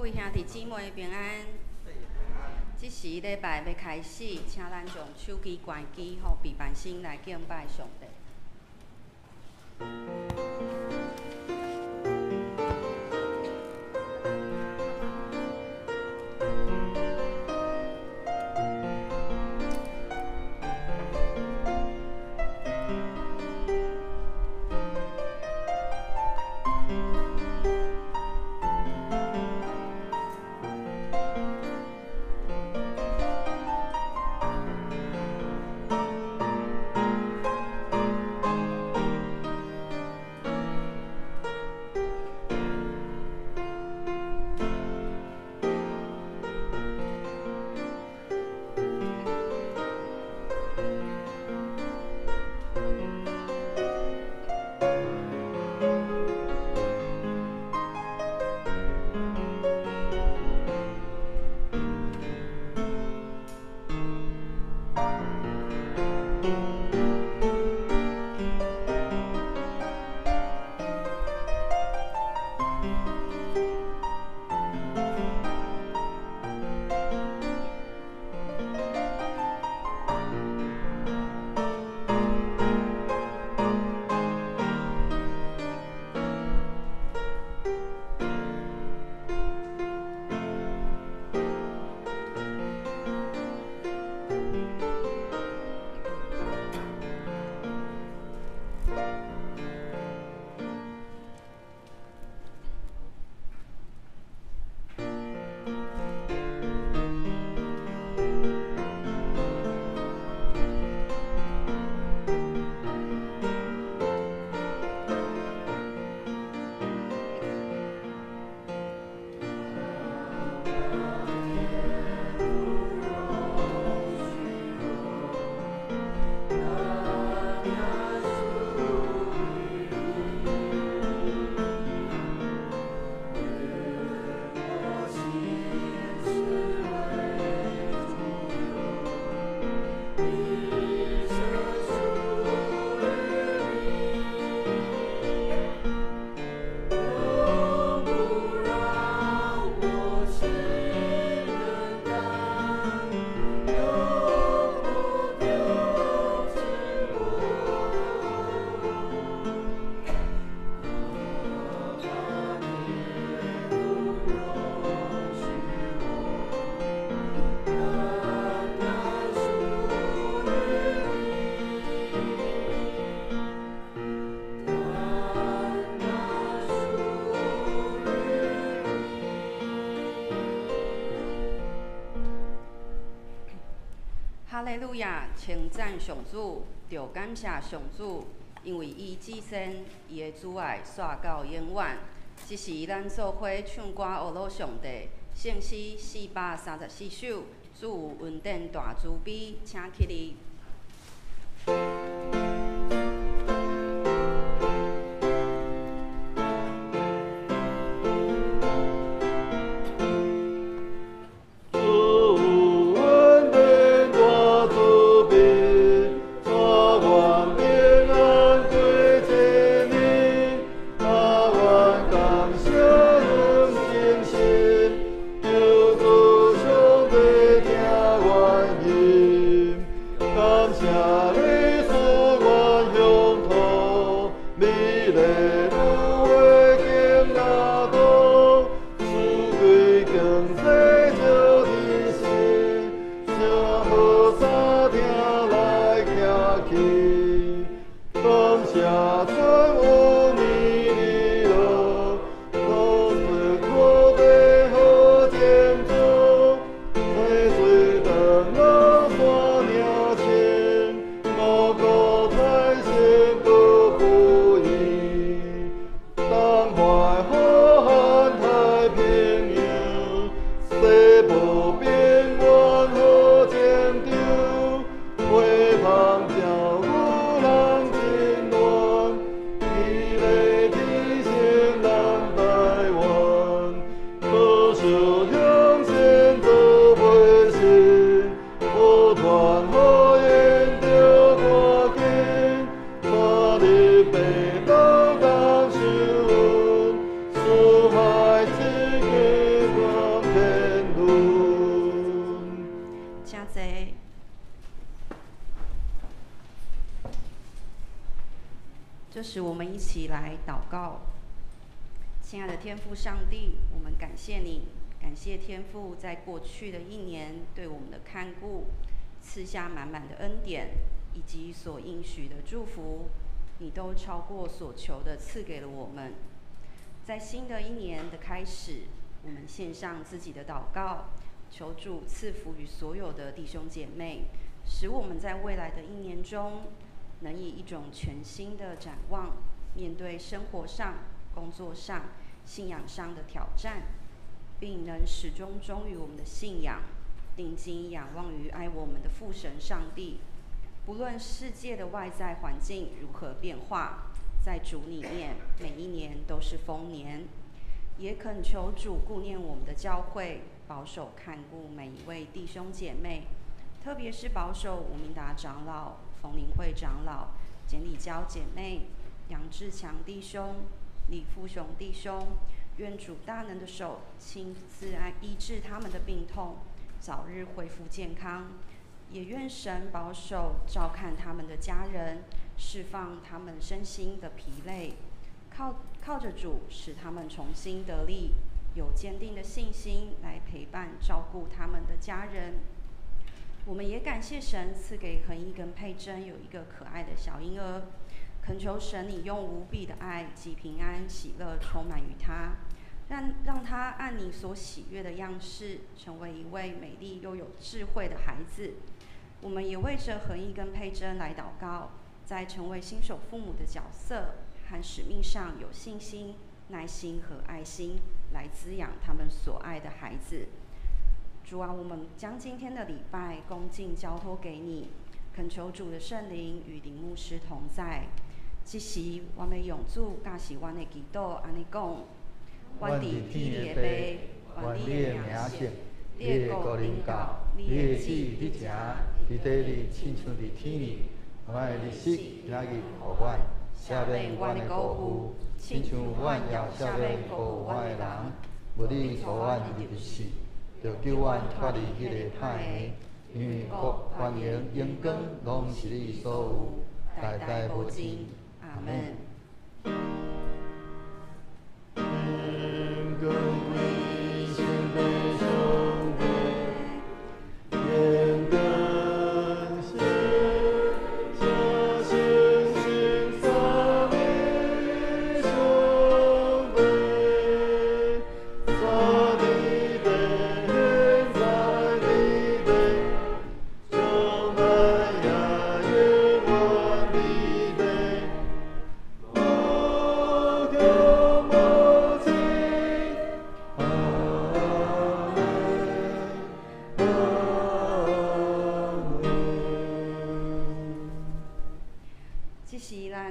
位兄弟姊妹平安。这时礼拜要开始，请咱将手机关机，互备办心来敬拜上帝。哈利路亚，称赞上主，着感谢上主，因为伊至善，伊的主爱煞到永远。这是咱做伙唱歌学老上帝，圣诗434首，主有恩典大慈悲，请起立。感时，我们一起来祷告。亲爱的天父上帝，我们感谢你，感谢天父在过去的一年对我们的看顾，赐下满满的恩典，以及所应许的祝福，你都超过所求的赐给了我们。在新的一年的开始，我们献上自己的祷告，求主赐福于所有的弟兄姐妹，使我们在未来的一年中，能以一种全新的展望，面对生活上、工作上、信仰上的挑战，并能始终忠于我们的信仰，定睛仰望于爱我们的父神上帝。不论世界的外在环境如何变化，在主里面，每一年都是丰年。也恳求主顾念我们的教会，保守看顾每一位弟兄姐妹，特别是保守吴明达长老、冯灵慧长老、简礼娇姐妹、杨志强弟兄、李富雄弟兄，愿主大能的手亲自医治他们的病痛，早日恢复健康。也愿神保守照看他们的家人，释放他们身心的疲累，靠着主，使他们重新得力，有坚定的信心来陪伴照顾他们的家人。我们也感谢神赐给恒一跟佩珍有一个可爱的小婴儿，恳求神你用无比的爱及平安喜乐充满于他，让他按你所喜悦的样式，成为一位美丽又有智慧的孩子。我们也为着恒一跟佩珍来祷告，在成为新手父母的角色和使命上有信心、耐心和爱心，来滋养他们所爱的孩子。主啊，我们将今天的礼拜恭敬交托给你，恳求主的圣灵与林牧师同在。这时，我们用主教是阮的祈祷，安尼讲：阮伫天的爸，愿你的名圣，你的国临到，你的旨你行，伫地里亲像伫天里。阮的日食今仔日互阮，赦免阮的辜负，亲像阮也赦免辜负阮的人。无你带阮入死，就救阮脱离迄个歹的。因为国、权柄、荣光，拢是你所有，代代无尽。阿门。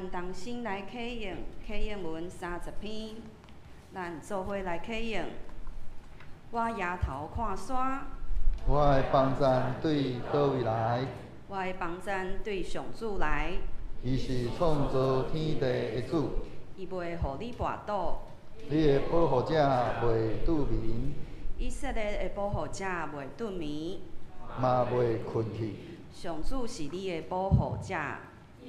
同心来启用启用文30篇，咱做伙来启用。我抬头看山，我的帮赞对叨位来？我的帮赞对上主来。伊是创造天地的主，伊袂互你跋倒。你的保护者袂拄眠，以色列的保护者袂顿眠，嘛袂困去。上主是你的保护者。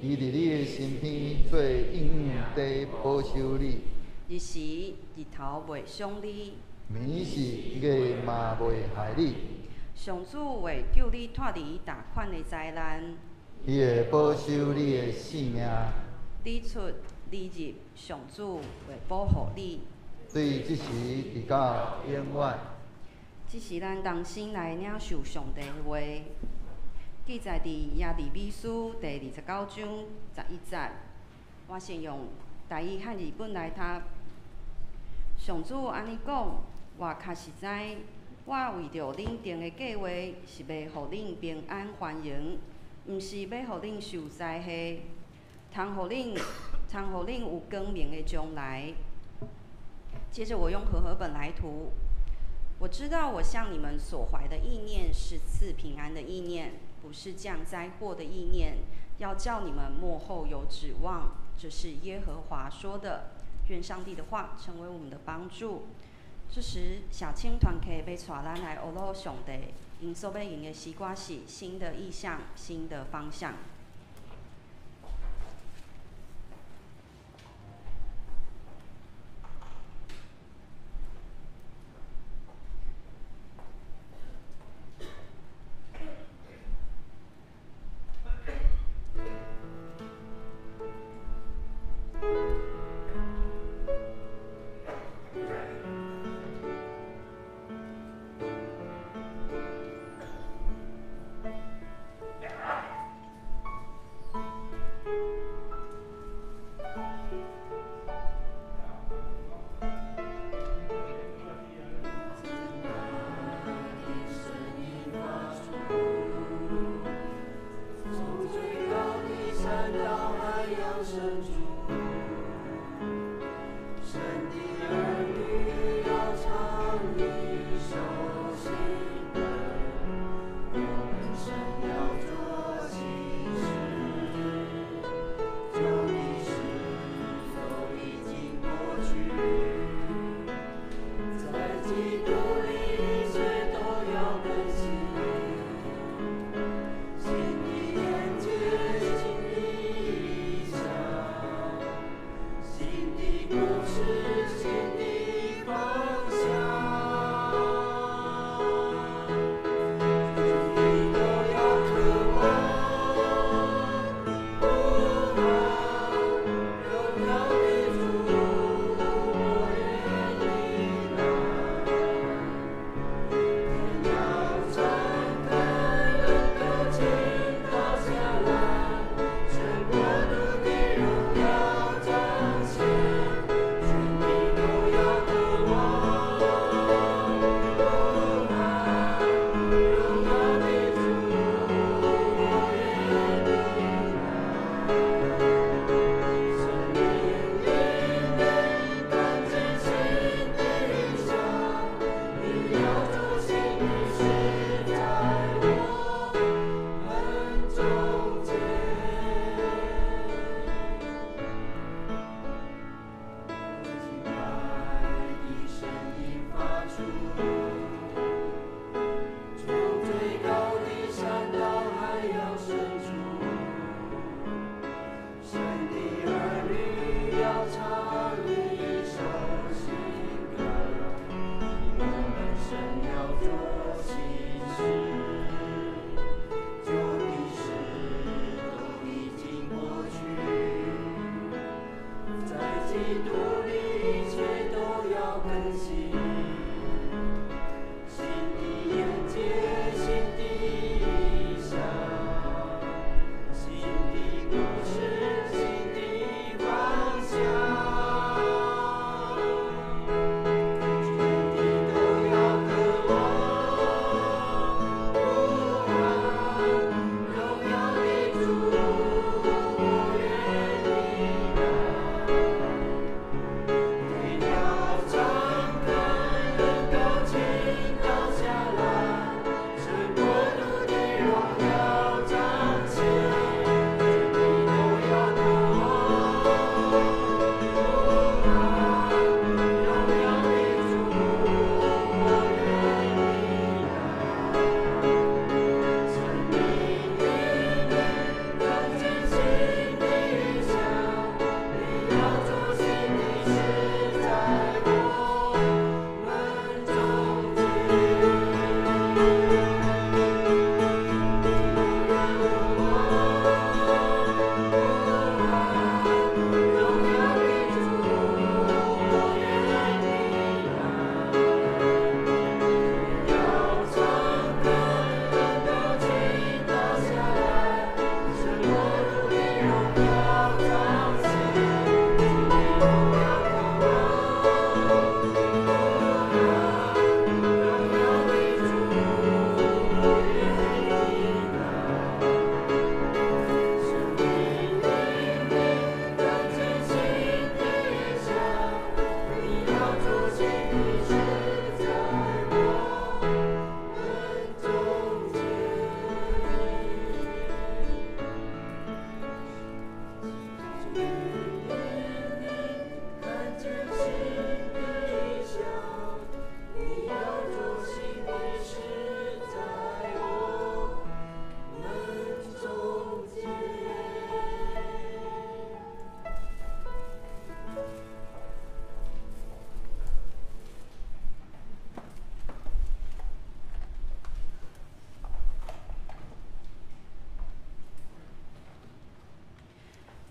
伊伫你的身边做应用地保守你，日时日头袂伤你，暝时月嘛袂害你。上主会救你脱离大款的灾难，伊会保守你的性命。你出你入，上主会保护你。对即时直到永远。这是咱同心来领受上帝的话。记载伫耶利米书第29章11节，我先用台语和日本来读。上主安尼讲：我确实知，我为着恁定的计划是要互恁平安繁荣，毋是要互恁受灾害，通互恁有光明的将来。接着我用和合本来读。我知道我向你们所怀的意念是赐平安的意念，不是降灾祸的意念，要叫你们末后有指望。这是耶和华说的。愿上帝的话成为我们的帮助。这时，小青团契要带咱来学习上帝，因所要用的诗歌是新的意象、新的方向。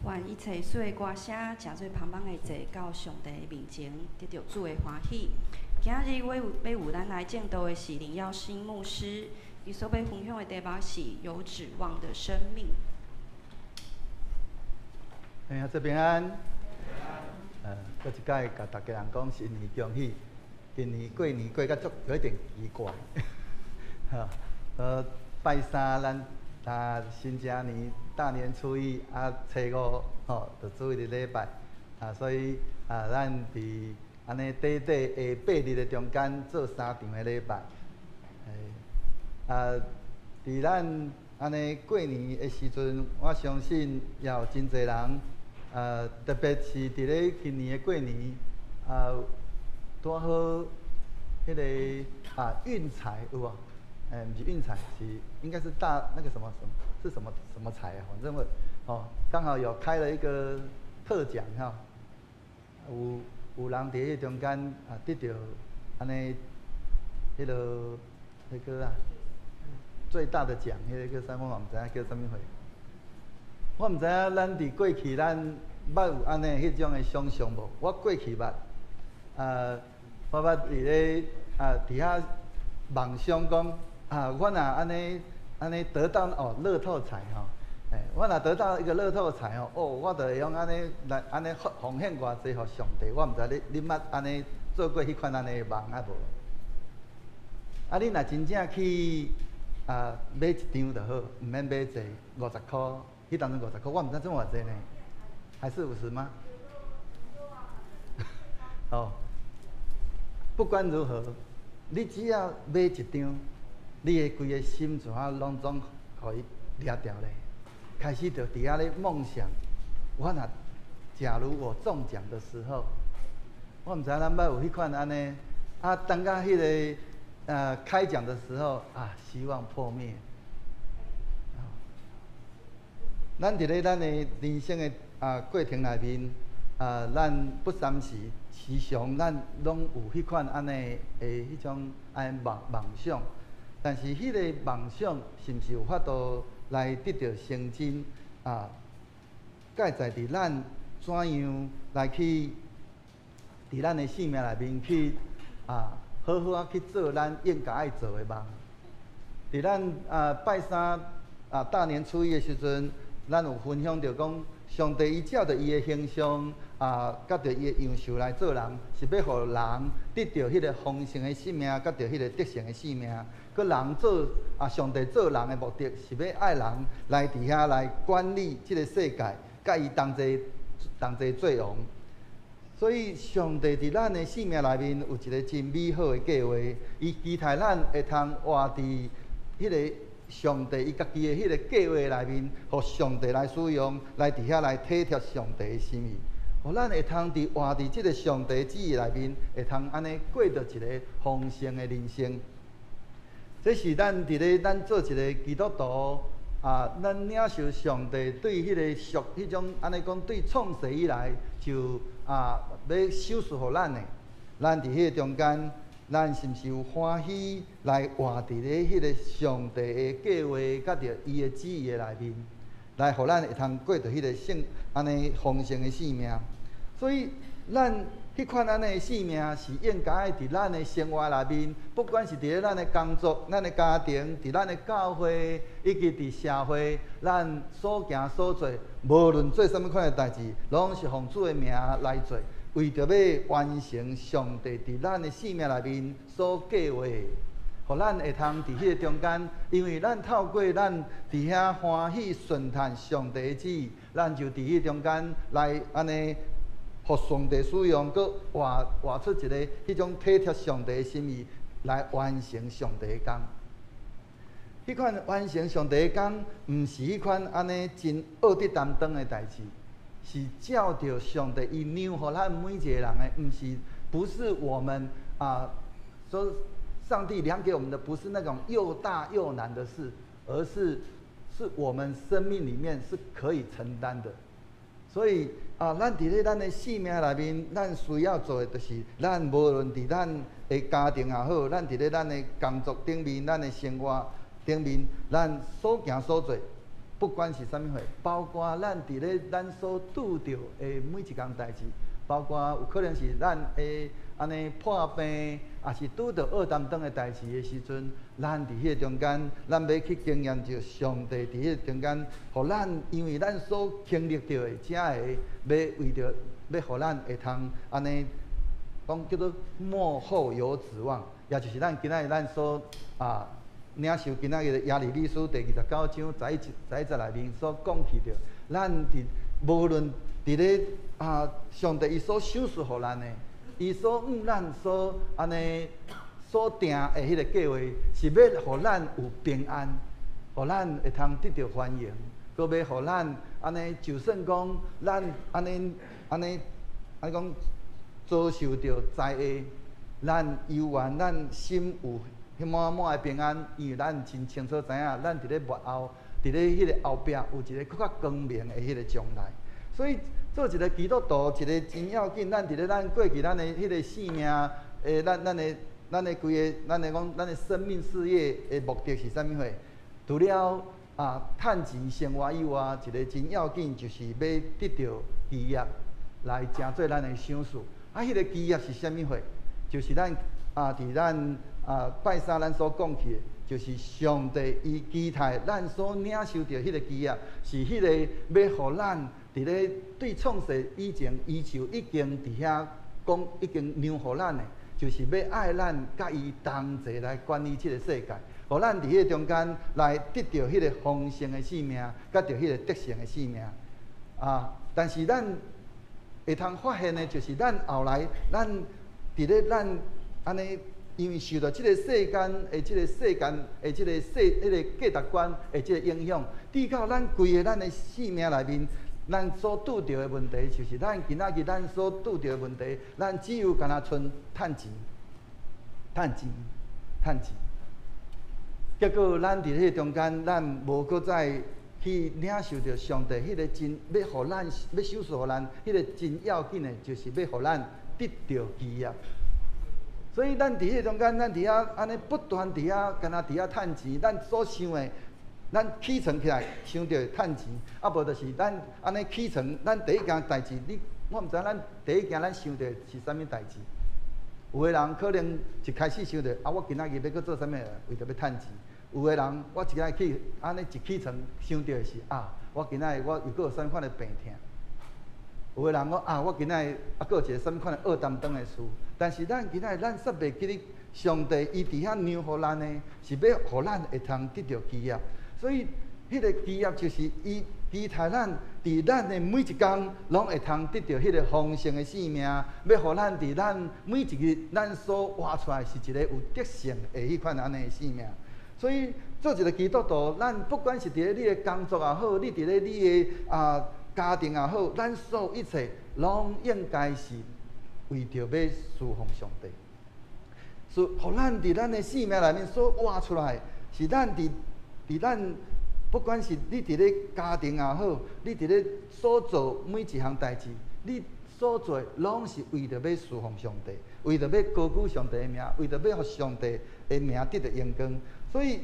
愿一切所有歌声，诚做芳芳的坐到上帝面前，得到主的欢喜。今日要有咱来正道的是林耀新牧师，伊所要分享的题目是有指望的生命。哎呀，这平安。搁一届甲大家人讲新年恭喜。今年过年过甲足有一点奇怪。拜三咱新正年大年初一初五就做一个礼拜所以咱伫安尼短下8日的中间做3场的礼拜。伫咱安尼过年的时阵，我相信也有真侪人特别是伫咧今年的过年多好，迄个运财有无？不是运财，是应该是那个什么是什么财啊？反正刚好有开了一个特奖哈，有人伫迄中间得到安尼，迄个最大的奖，迄个啥我嘛毋知影叫啥物货。我毋知影咱伫过去咱捌有安尼迄种的想象无？我过去捌，我捌伫咧伫遐梦想讲我若安尼得到乐透彩吼，我若得到一个乐透彩我就会用安尼来安尼奉献偌济互上帝。我毋知你捌安尼做过迄款安尼的梦啊无？你若真正去买一张就好，毋免买济，50块。迄当中50块，我毋知种偌济呢，还是50吗？不管如何，你只要买一张，你的规个心泉拢总互伊掠掉咧。开始就伫遐咧梦想，我若假如我中奖的时候，我毋知咱捌有迄款安尼等到迄个开奖的时候希望破灭。咱伫咧咱的人生的过程内面，咱不三时常咱拢有迄款安尼的迄种梦想，但是迄个梦想是毋是有法度来得到成真介在伫咱怎样来去伫咱的生命内面去好好去做咱应该爱做的梦。伫咱拜三大年初一的时阵。咱有分享着讲，上帝伊照着伊的形象甲着伊的样式来做人，是要互人得到迄个丰盛的生命，甲着迄个得胜的生命。佮人做上帝做人的目的是要爱人来伫遐来管理即个世界，甲伊同齐做王。所以上帝伫咱的生命内面有一个真美好的计划，伊期待咱会通活伫迄个。上帝伊家己的迄个计划内面，互上帝来使用，来伫遐来体贴上帝的心意，互咱会通活伫即个上帝旨意内面，会通安尼过着一个丰盛的人生。这是咱伫咧咱做一个基督徒咱领受上帝对迄个迄种安尼讲对创世以来就要赏赐互咱的，咱伫迄个中间。咱是毋是有欢喜来活伫咧迄个上帝的计划，甲着伊的旨意的内面，来互咱会通过着迄个安尼丰盛的生命。所以咱迄款安尼的生命是应该爱伫咱的生活内面，不管是伫咧咱的工作、咱的家庭、伫咱的教会，以及伫社会，咱所行所做，无论做啥物款的代志，拢是奉主的名来做。为着要完成上帝伫咱的生命内面所计划，互咱会通伫迄个中间，因为咱透过咱伫遐欢喜顺叹上帝的旨意，咱就伫迄个中间来安尼，互上帝使用，佮活出一个迄种体贴上帝的心意，来完成上帝的工。迄款完成上帝的工，毋是迄款安尼真恶得担当的代志。是照着上帝伊量互咱每一个人的，不是我们说上帝量给我们的不是那种又大又难的事，而是我们生命里面是可以承担的。所以咱伫咧咱的生命内面，咱需要做的就是咱无论伫咱的家庭也好，咱伫咧咱的工作顶面，咱的生活顶面，咱所行所做。不管是啥物货，包括咱伫咧咱所拄着的每一件代志，包括有可能是咱会安尼破病，也是拄着恶担当的代志的时阵，咱伫迄个中间，咱要去经验着上帝伫迄个中间，互咱因为咱所经历着的遮个，要为着要互咱会通安尼讲叫做幕后有指望，也就是咱今仔日咱所领受今仔日的亚利利书第29章11节内面所讲起着，咱无论伫咧上帝伊所赏赐互咱的，伊所咱所安尼所定的迄个计划，是要互咱有平安，互咱会通得到欢迎，搁要互咱安尼就算讲咱安尼讲遭受到灾厄，咱犹原咱心有满满的平安，因为咱真清楚知影，咱伫咧幕后，伫咧迄个后壁有一个更较光明的迄个将来。所以做一个基督徒，一个真要紧，咱伫咧咱过去咱的迄个性命，咱的规个，咱的讲，咱的生命事业的目的是啥物货？除了趁钱生活以外，一个真要紧就是要得到基业，来成做咱的赏赐。迄个基业是啥物货？就是咱伫咱拜三咱所讲起的，就是上帝伊期待咱所领受到迄个基业，是迄个要互咱伫咧对创世以前，伊就已经伫遐讲，已经让互咱的，就是要爱咱甲伊同齐来管理即个世界，互咱伫迄个中间来得到迄个丰盛的生命，甲着迄个得胜的生命。但是咱会通发现的，就是咱后来咱伫咧咱安尼，因为受到即个世间的即个价值观的即个影响，至到咱规个咱的生命内面，咱所拄着的问题，就是咱今仔日咱所拄着的问题，咱只有干那剩趁钱。结果咱伫迄个中间，咱无搁再去领受到上帝迄个真要互咱要赏赐互咱迄个真要紧的，就是要互咱得到基业。所以咱伫迄个中间，咱伫遐安尼不断伫遐，干那伫遐趁钱，咱所想的，咱起床起来想着趁钱，无就是咱安尼起床，咱第一件代志，我毋知咱第一件咱想着是啥物代志。有个人可能一开始想着我今仔日要搁做啥物，为着要趁钱。有个人我一日起安尼一起床想着是我今仔日我又搁有啥物款的病痛。有个人讲我今仔日搁有一个啥物款的恶担当的事。但是咱今仔日咱煞袂记得上帝伊伫遐让互咱的，是要互咱会通得到基业。所以迄个基业就是伊期待咱伫咱的每一天，拢会通得到迄个丰盛的生命，要互咱伫咱每一日咱所活出来是一个有德性的迄款安尼的生命。所以做一个基督徒，咱不管是伫咧你的工作也好，你伫咧你的家庭也好，咱所有一切拢应该是为着要侍奉上帝，是互咱伫咱的生命内面所活出来，是咱伫咱不管是你伫咧家庭也好，你伫咧所做每一项代志，你所做拢是为着要侍奉上帝，为着要高举上帝的名，为着要互上帝的名得到荣光。所以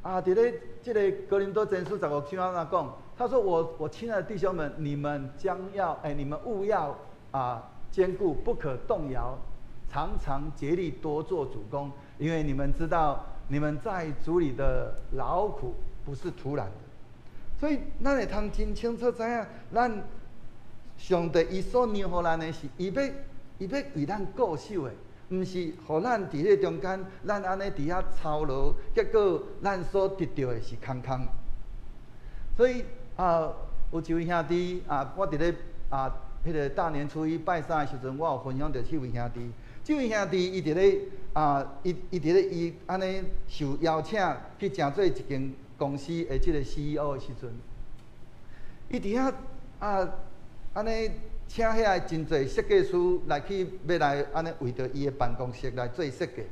伫咧这个哥林多前书15章那讲，他说我亲爱的弟兄们，你们务要坚固，不可动摇，常常竭力多做主工，因为你们知道，你们在主里的劳苦不是突然的。所以咱会通真清楚知影，咱上帝伊所让互咱的是，伊要为咱固守的，毋是互咱伫迄中间，咱安尼伫遐操劳，结果咱所得到的是空空。所以有一位兄弟我伫咧迄个大年初一拜三的时阵，我有分享着这位兄弟。这位兄弟伊伫咧伊安尼受邀请去成做一间公司的即个 CEO 的时阵，伊伫遐安尼请遐真侪设计师来要来安尼为着伊的办公室来做设计。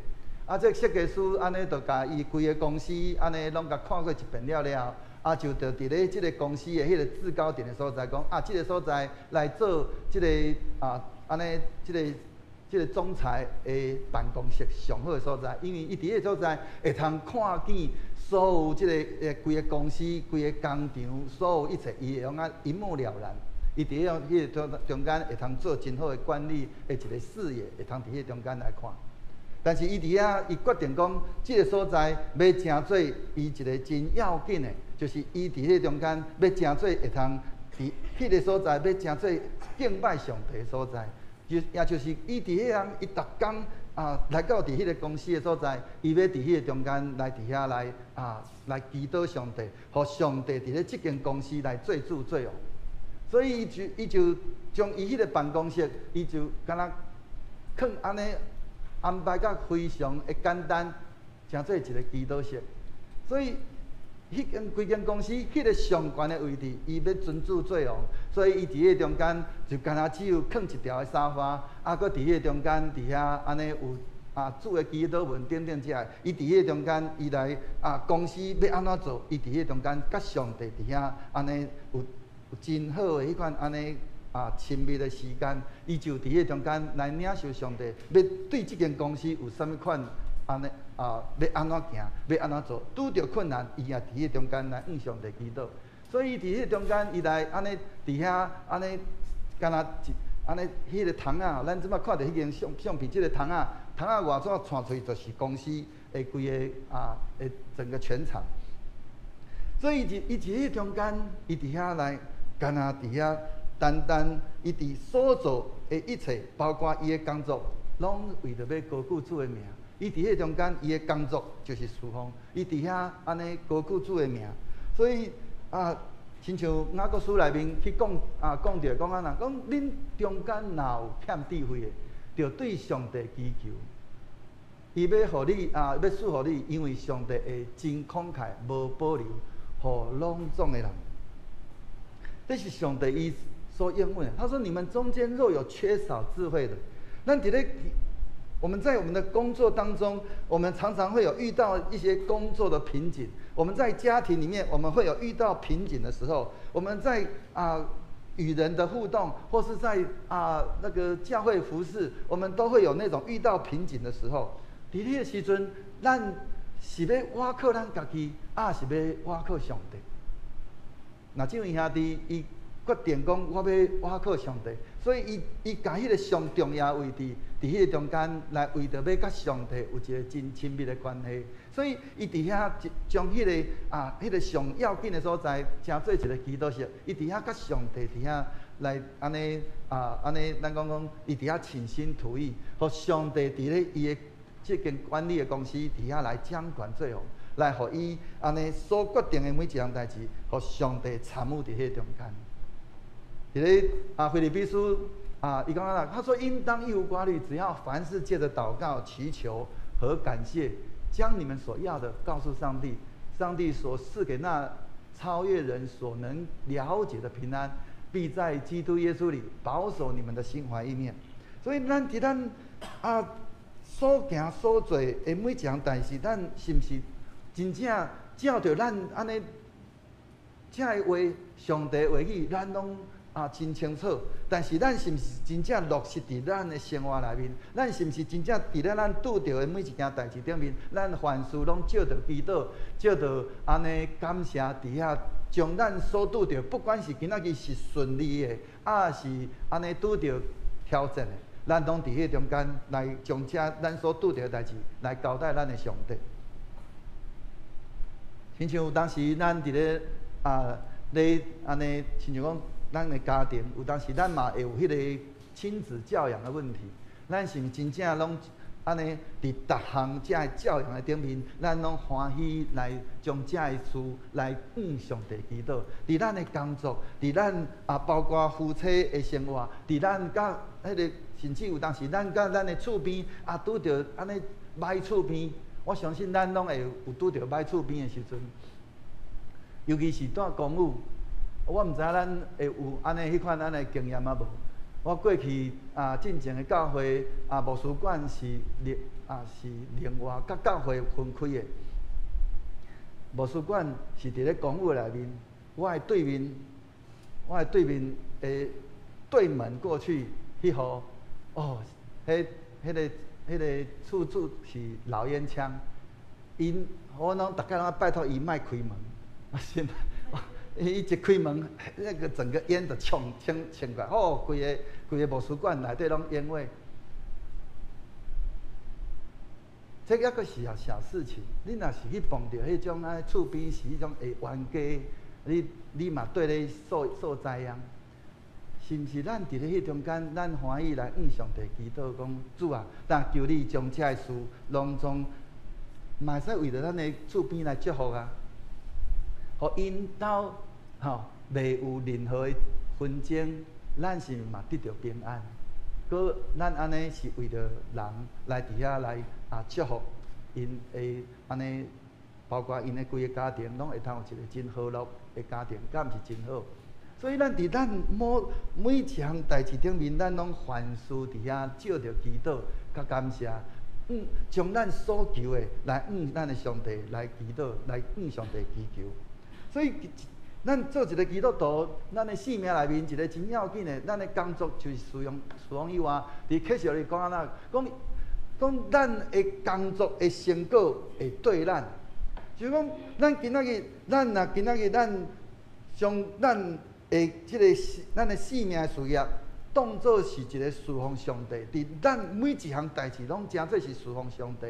这设计师安尼就甲伊规个公司安尼拢甲看过一遍了。就伫咧即个公司的迄个制高点的所在，讲即个所在来做即个安尼即个总裁的办公室上好的所在，因为伊伫迄个所在会通看见所有即个规个公司、规个工厂所有一切，伊会用一目了然。伊伫迄个中间会通做真好的管理的一个视野，会通伫迄个中间来看。但是伊伫遐，伊决定讲，即个所在要成做伊一个真要紧的，就是伊伫迄个中间要成做会通伫迄个所在要成做敬拜上帝的所在，也就是伊伫迄项，伊逐工来到伫迄个公司的所在，伊要伫迄个中间来伫遐来祈祷上帝，互上帝伫咧即间公司来做主做王。所以伊就将伊迄个办公室，伊就敢若囥安尼。安排甲非常的简单，成做一个祈祷室。所以规间公司迄个上悬的位置，伊要尊主做王，所以伊伫迄中间就干那只有放一条的沙发，搁伫迄中间伫遐安尼有主的祈祷文等等遮，伊伫迄中间伊来公司要安怎做，伊伫迄中间甲上帝伫遐安尼有真好的迄款安尼亲密的时间，伊就伫迄中间来领受上帝要对即间公司有啥物款安尼要安怎行，要安怎做，拄着困难，伊也伫迄中间来向上帝祈祷。所以伫迄中间，伊来安尼伫遐安尼，敢若安尼迄个窗仔，咱即摆看到迄间相片，即个窗仔外怎传出去，就是公司的规个的整个全场。所以伊伫迄中间，伊伫遐来，敢若伫遐单单伊伫所做的一切，包括伊的工作，拢为着要高举主的名。伊伫迄中间，伊的工作就是侍奉，伊伫遐安尼高举主的名。所以亲像雅各书内面去讲着讲安那，讲恁中间若有欠智慧的，就对上帝祈求，伊要互你要赐互你，因为上帝会真慷慨，无保留，互拢总的人。这是上帝伊所应允的。他说：“你们中间若有缺少智慧的，咱伫咧。”我们在我们的工作当中，我们常常会有遇到一些工作的瓶颈。我们在家庭里面，我们会有遇到瓶颈的时候。我们在与人的互动，或是在那个教会服侍，我们都会有那种遇到瓶颈的时候。伫迄个时阵，咱是要倚靠咱家己，是要倚靠上帝。那这位兄弟，伊决定讲，我要倚靠上帝，所以伊甲迄个上重要的位置。伫迄个中间来为着要甲上帝有一个真亲密的关系，所以伊伫遐将迄个迄个上要紧的所在，成做一个祈祷室。伊伫遐甲上帝伫遐来安尼安尼，咱讲伊伫遐倾心吐意，互上帝伫咧伊的即间管理的公司伫遐来掌管做王，来互伊安尼所决定的每一项代志，互上帝参与伫迄中间。伫咧腓立比书。伊讲啦，他说应当一无挂虑，只要凡事借着祷告、祈求和感谢，将你们所要的告诉上帝，上帝所赐给那超越人所能了解的平安，必在基督耶稣里保守你们的心怀意念。所以咱伫咱所行所做的每一项代志，咱是毋是真正照着咱安尼这个话、上帝话语，咱拢真清楚，但是咱是毋是真正落实伫咱的生活内面？咱是毋是真正伫咧咱拄着的每一件代志顶面，咱凡事拢照着祈祷，照着安尼感谢伫遐，将咱所拄着，不管是今仔日是顺利的，是安尼拄着挑战的，咱拢伫迄中间来将咱所拄着的代志来交代咱的上帝。亲像有当时咱伫咧咧安尼，亲像讲。咱的家庭有当时咱嘛会有迄个亲子教养的问题，咱是毋真正拢安尼伫逐项遮个教养的顶面，咱拢欢喜来将遮个事来向上帝祈祷。伫咱的工作，伫咱包括夫妻的生活，伫咱甲迄个甚至有当时咱甲咱的厝边拄着安尼歹厝边，我相信咱拢会有拄着歹厝边的时阵，尤其是住公寓。我毋知咱会有安尼迄款安尼经验无？我过去进前的教会牧师馆是另外甲教会分开的。牧师馆是伫咧公寓内面，我的对面的对门过去迄号迄个厝主是老烟枪，我拢大概拢拜托伊莫开门，现在。伊一开门，那个整个烟就冲过来，规个牧师馆内底拢烟味。这抑个是小事情，你若是去碰到迄种厝边是迄种会冤家，你嘛对咧受灾殃。是毋是咱伫咧迄中间，咱欢喜来向上帝祈祷，讲主啊，但求你将这个事拢总，嘛会使为着咱的厝边来祝福啊。互因兜袂有任何的纷争，咱是嘛得到平安。搁咱安尼是为着人来伫遐来祝福因会安尼包括因的规个家庭，拢会通有一个真和乐的家庭，敢毋是真好？所以咱伫咱每一项代志顶面，咱拢凡事伫遐照着祈祷，甲感谢，将咱所求的来咱的上帝来祈祷，来上帝祈求。所以，咱做一个基督徒，咱的生命内面一个真要紧的，咱的工作就是侍奉以外，伫启示里讲安怎讲咱的工作的成果会对咱，就是讲咱今仔日，咱将咱的咱的生命事业当作是一个侍奉上帝，伫咱每一项代志拢真做是侍奉上帝，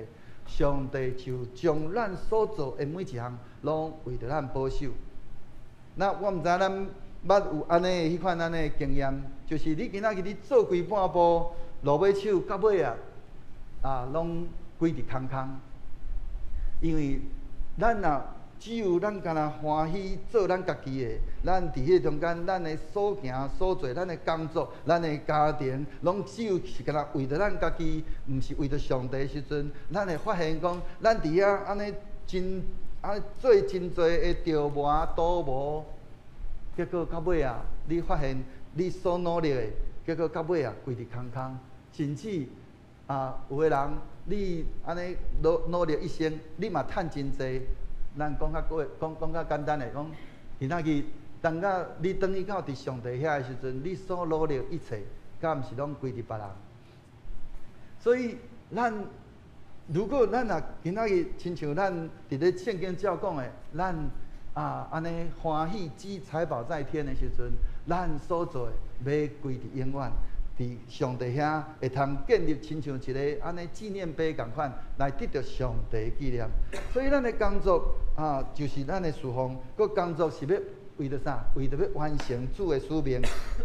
上帝就将咱所做的每一项拢为着咱保守。那我毋知咱捌有安尼迄款安尼经验，就是你今仔日你做规半步，落尾手到尾拢规伫空空，因为咱只有咱干那欢喜做咱家己的，咱伫迄中间，咱的所行所做，咱的工作，咱的家庭，拢只有是干那为着咱家己，毋是为着上帝的时阵，咱会发现讲，咱伫遐安尼做真侪的着磨倒磨，结果到尾你发现你所努力的，结果到尾规伫空空，甚至有个人你安尼努力一生，你嘛趁真济。咱讲较简单的讲，今仔日当你转去到伫上帝遐的时阵，你所努力一切，敢毋是拢归伫别人？所以如果咱今仔日亲像咱伫咧圣经照讲的，咱安尼欢喜积财宝在天的时阵，咱所做的要归伫永远。伫上帝遐会通建立亲像一个安尼纪念碑共款，来得到上帝的纪念。所以咱的工作就是咱的侍奉，个工作是要为着啥？为着要完成主的使命。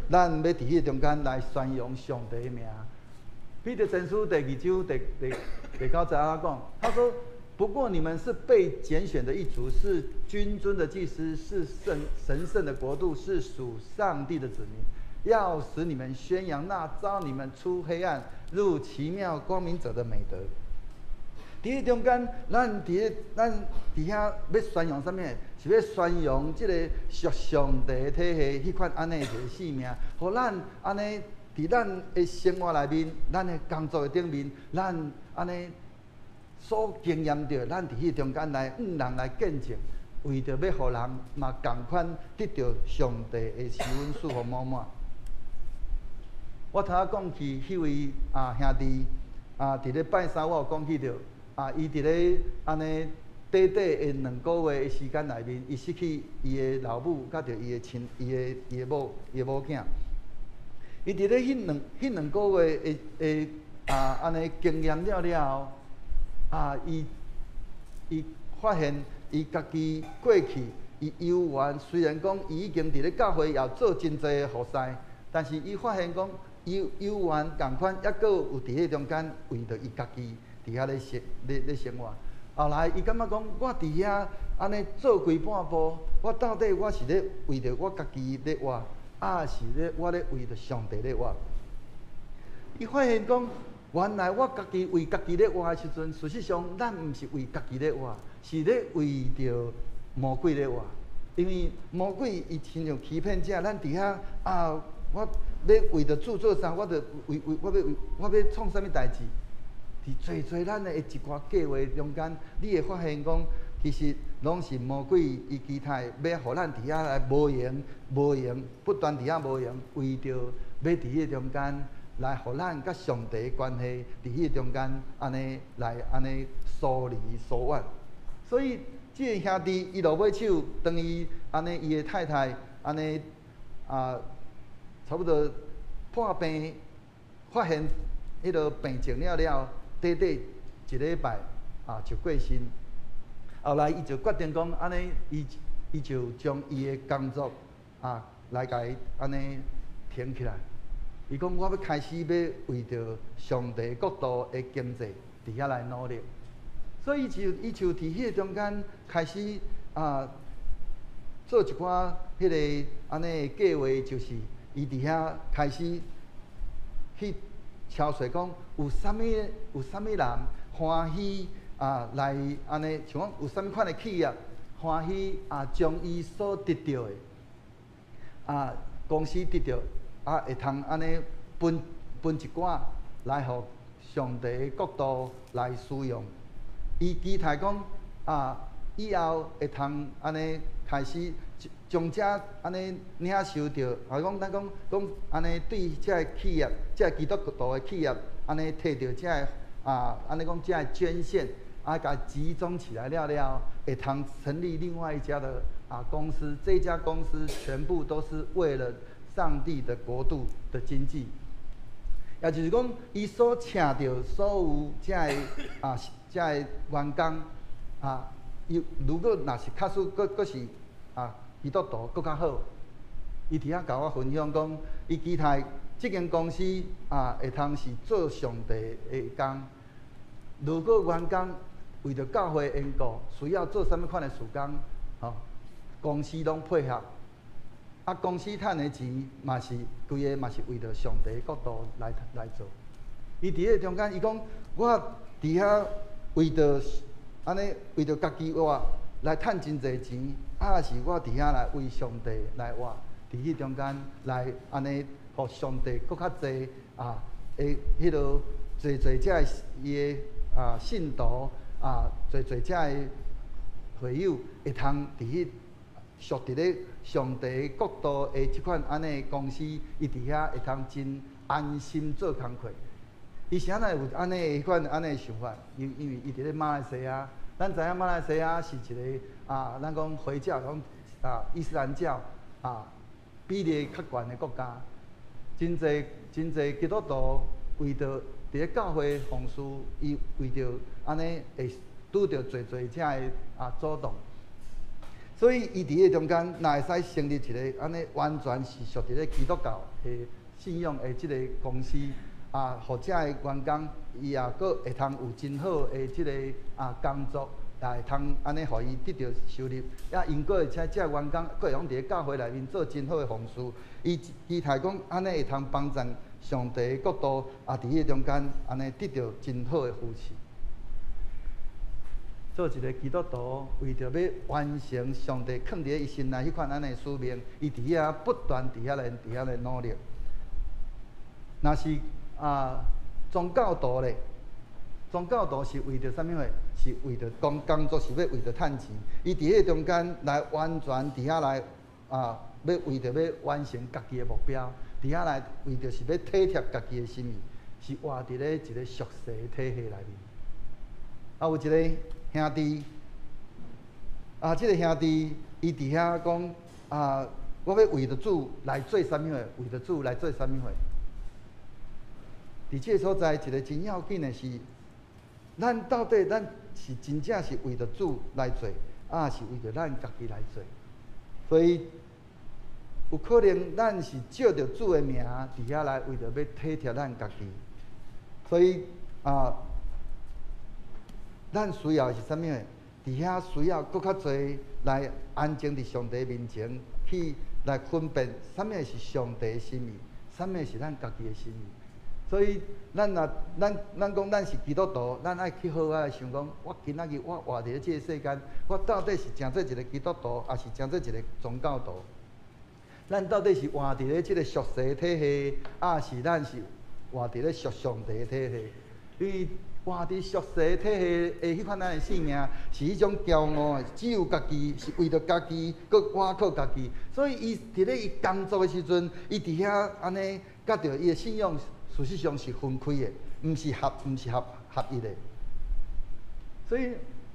咱要伫迄中间来宣扬上帝的名。彼得前书第2章第9节讲，他说：“不过你们是被拣选的一族，是君尊的祭司，是神圣的国度，是属上帝的子民。”要使你们宣扬那召你们出黑暗入奇妙光明者的美德。伫迄中间，咱伫遐要宣扬啥物？是要宣扬即个属上帝的体系，迄款安尼一个生命，互咱安尼伫咱的生活内面，咱的工作的顶面，咱安尼所经验到，咱伫迄中间来人来见证，为着要互人嘛共款得到上帝的施恩赐福满满。我头仔讲起迄位兄弟伫咧拜三，我有讲起着伊伫咧安尼短短的2个月的时间内面，伊失去伊的老母，甲着伊的某囝。伊伫咧迄两个月的安尼经验了后，伊发现伊家己过去伊游玩，虽然讲伊已经伫咧教会也做真侪的服侍，但是伊发现讲。游玩共款，抑阁有伫迄中间为着伊家己伫遐咧生活。后来伊感觉讲，我伫遐安尼做规半步，我到底我是咧为着我家己咧活，是我咧为着上帝咧活？伊发现讲，原来我家己为家己咧活的时阵，事实上咱毋是为家己咧活，是咧为着魔鬼咧活。因为魔鬼伊亲像欺骗者，咱伫遐我要为着主做啥？我要创啥物代志？伫做咱的一寡计划中间，你会发现讲，其实拢是魔鬼伊期待要互咱伫遐来无用，不断伫遐无用，为着要伫迄中间来互咱甲上帝的关系，伫迄中间安尼疏离疏远。所以，即个兄弟伊落尾手，当伊安尼伊的太太安尼差不多破病，发现迄个病情了，短一礼拜就过身。后来伊就决定讲，安尼伊就将伊的工作来甲伊安尼停起来。伊讲我要开始要为着上帝国度的经济伫遐来努力。所以伊就伫迄中间开始做一寡迄个安尼的计划，就是。伊伫遐开始去敲说讲，有啥物人欢喜来安尼，像讲有啥物款的企业欢喜将伊所得到的公司得到会通安尼分一寡来互上帝的国度来使用。伊期待讲以后会通安尼开始将这安尼领受到，讲咱讲安尼对这个企业，这基督徒的企业安尼摕到这个安尼讲这个捐献，甲集中起来了，会通成立另外一家的公司。这家公司全部都是为了上帝的国度的经济，也就是讲，伊所请到所有这个员工如果若是假使佫是基督徒佫较好，伊伫遐甲我分享讲，伊期待即间公司会通是做上帝的工。如果员工为着教会缘故，需要做啥物款的事工，公司拢配合。公司赚的钱嘛是规个嘛是为着上帝的国度来做。伊伫迄中间，伊讲我伫遐为着安尼为着家己活来赚真侪钱，是我伫遐来为上帝来活。伫迄中间来安尼，互上帝搁较侪迄落侪遮伊的信徒侪遮的会友会通伫迄属伫咧上帝国度的即款安尼公司，伊伫遐会通真安心做工课。伊啥会有安尼的款安尼的想法？因为伊伫咧马来西亚，咱知影马来西亚是一个咱讲回教讲伊斯兰教比例较悬的国家，真侪基督徒为着伫咧教会奉事，伊为着安尼会拄着侪遮个阻挡。所以，伊伫迄中间，若会使成立一个安尼完全是属伫咧基督教的信仰的即个公司，互遮个员工伊也佫会通有真好的即个工作，也会通安尼，互伊得到收入。因佫会请遮个员工佫会用伫咧教会内面做真好的奉事。伊期待讲安尼会通帮助上帝的国度，伫迄中间安尼得到真好的扶持。做一个基督徒，为着要完成上帝放伫伊心内迄款安尼使命，伊伫遐不断伫遐来努力。若是宗教徒咧，宗教徒是为着啥物货？是为着工作是要为着趁钱。伊伫迄中间来完全伫遐来要为着要完成家己的目标，伫遐来为着是要体贴家己的心意，是活伫咧一个俗世的体系内面。有一个兄弟，即个兄弟，伊伫遐讲我要为着主来做啥物货？为着主来做啥物货？伫即个所在，一个真要紧的是，咱到底是真正是为着主来做，是为着咱家己来做？所以有可能咱是借着主的名伫遐来，为着要体贴咱家己。所以咱需要是啥物货？伫遐需要搁较侪来安静伫上帝面前去来分辨啥物是上帝的心意，啥物是咱家己的心意。所以咱讲咱是基督徒，咱爱去好好来想讲，我今仔日我活伫咧即个世间，我到底是真做一个基督徒，还是真做一个宗教徒？咱到底是活伫咧即个俗世体系，是咱是活伫咧属上帝的体系？因为活伫俗世体系的迄款咱的性命，是迄种骄傲的，只有家己，是为着家己，佮倚靠家己。所以伊伫咧伊工作的时阵，伊伫遐安尼，甲着伊的信仰，事实上是分开的，毋是合一的。所以，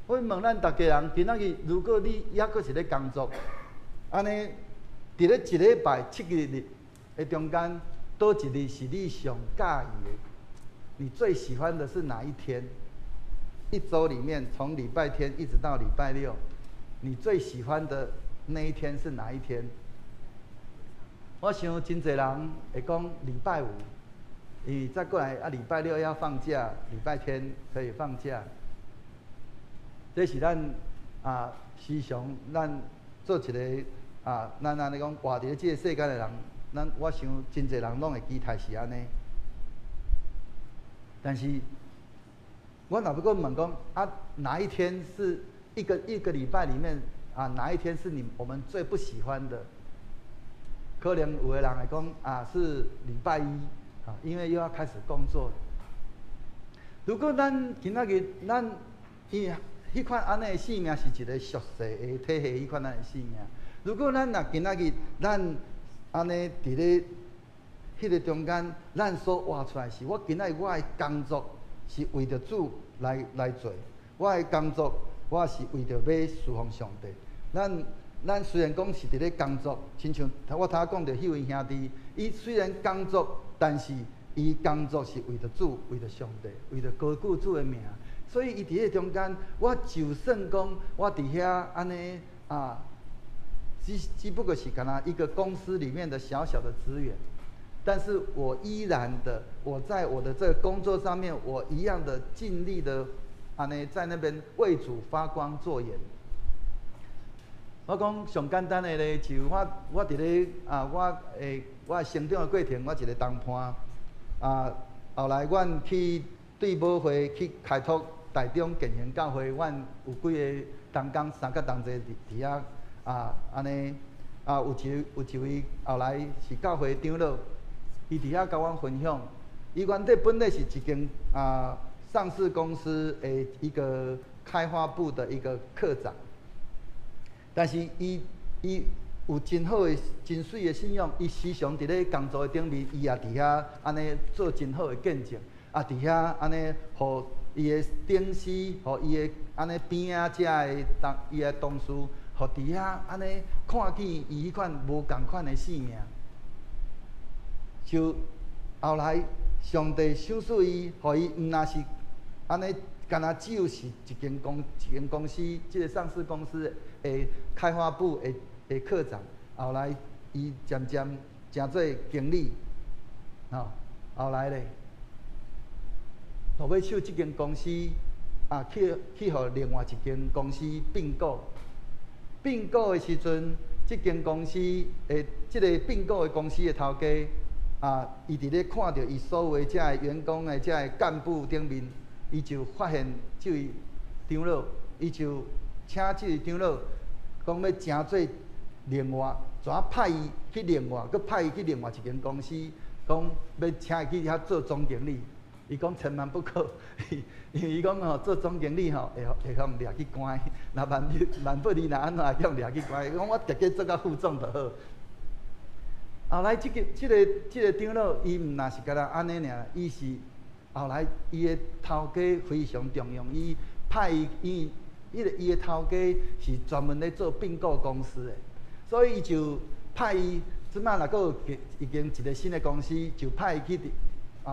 我问咱大家人，今仔日如果你抑阁是咧工作，安尼伫咧一礼拜7日的中间，倒一日是你上介意的？你最喜欢的是哪一天？一周里面，从礼拜天一直到礼拜六，你最喜欢的那一天是哪一天？我想真侪人会讲礼拜五，再过来礼拜六要放假，礼拜天可以放假。这是咱时常咱做一个咱安尼讲活伫即个世界的人，我想真侪人拢会期待是安尼。但是，我若要搁问讲啊，哪一天是一个礼拜里面啊，哪一天是我们最不喜欢的？可能有的人会讲啊，是礼拜一啊，因为又要开始工作了。如果咱今仔日咱迄款安尼的性命是一个俗世的体系，迄款安的性命。如果咱若今仔日咱安尼伫咧迄个中间，咱所活出来是，我今仔日我的工作是为着主来做，我的工作我是为着要侍奉上帝。咱虽然讲是伫咧工作，亲像我头讲着迄位兄弟，伊虽然工作，但是伊工作是为着主，为着上帝，为着高举主的名。所以伊伫迄中间，我就算讲我伫遐安尼啊，只不过是干那一个公司里面的小小的职员，但是我依然的，我在我的这个工作上面，我一样的尽力的安尼在那边为主发光作盐。我讲上简单的咧，就我伫咧啊，我成长的过程，我一个同伴啊，后来阮去对母会去开拓台中建行教会，阮有几个同工三甲同齐伫遐啊，安尼啊，有一位后来是教会长老，伊伫遐甲阮分享，伊原底本来是一间啊上市公司的一个开发部的一个科长。但是伊有真好的、真水的信仰，伊时常伫咧工作的顶面，伊也伫遐安尼做真好的见证，啊，伫遐安尼，互伊的顶司，互伊的安尼边仔遮的伊的同事，互伫遐安尼看见伊迄款无共款的性命，就后来上帝赏赐伊，互伊毋若是安尼。干那只有是一间公司，即个上市公司的开发部的科长，后来伊渐渐成做经理，后来咧，就要收即间公司啊，去互另外一间公司并购。并购的时阵，即间公司即个并购的公司的头家啊，伊伫咧看到伊所有的遮个员工的遮个干部顶面。伊就发现这位长老，伊就请这位长老讲要请做另外，怎派伊去另外，佮派伊去另外一间公司，讲要请伊去遐做总经理。伊讲千万不可，因为伊讲吼做总经理吼会互掠去关，若万不你若安怎会互掠去关？伊讲我直接做到副总就好。后来这个长老，伊毋若是干那安尼尔，伊是。后来，伊的头家非常重用伊，派伊的头家是专门咧做并购公司的，所以伊就派伊，即摆若个已经一个新的公司，就派伊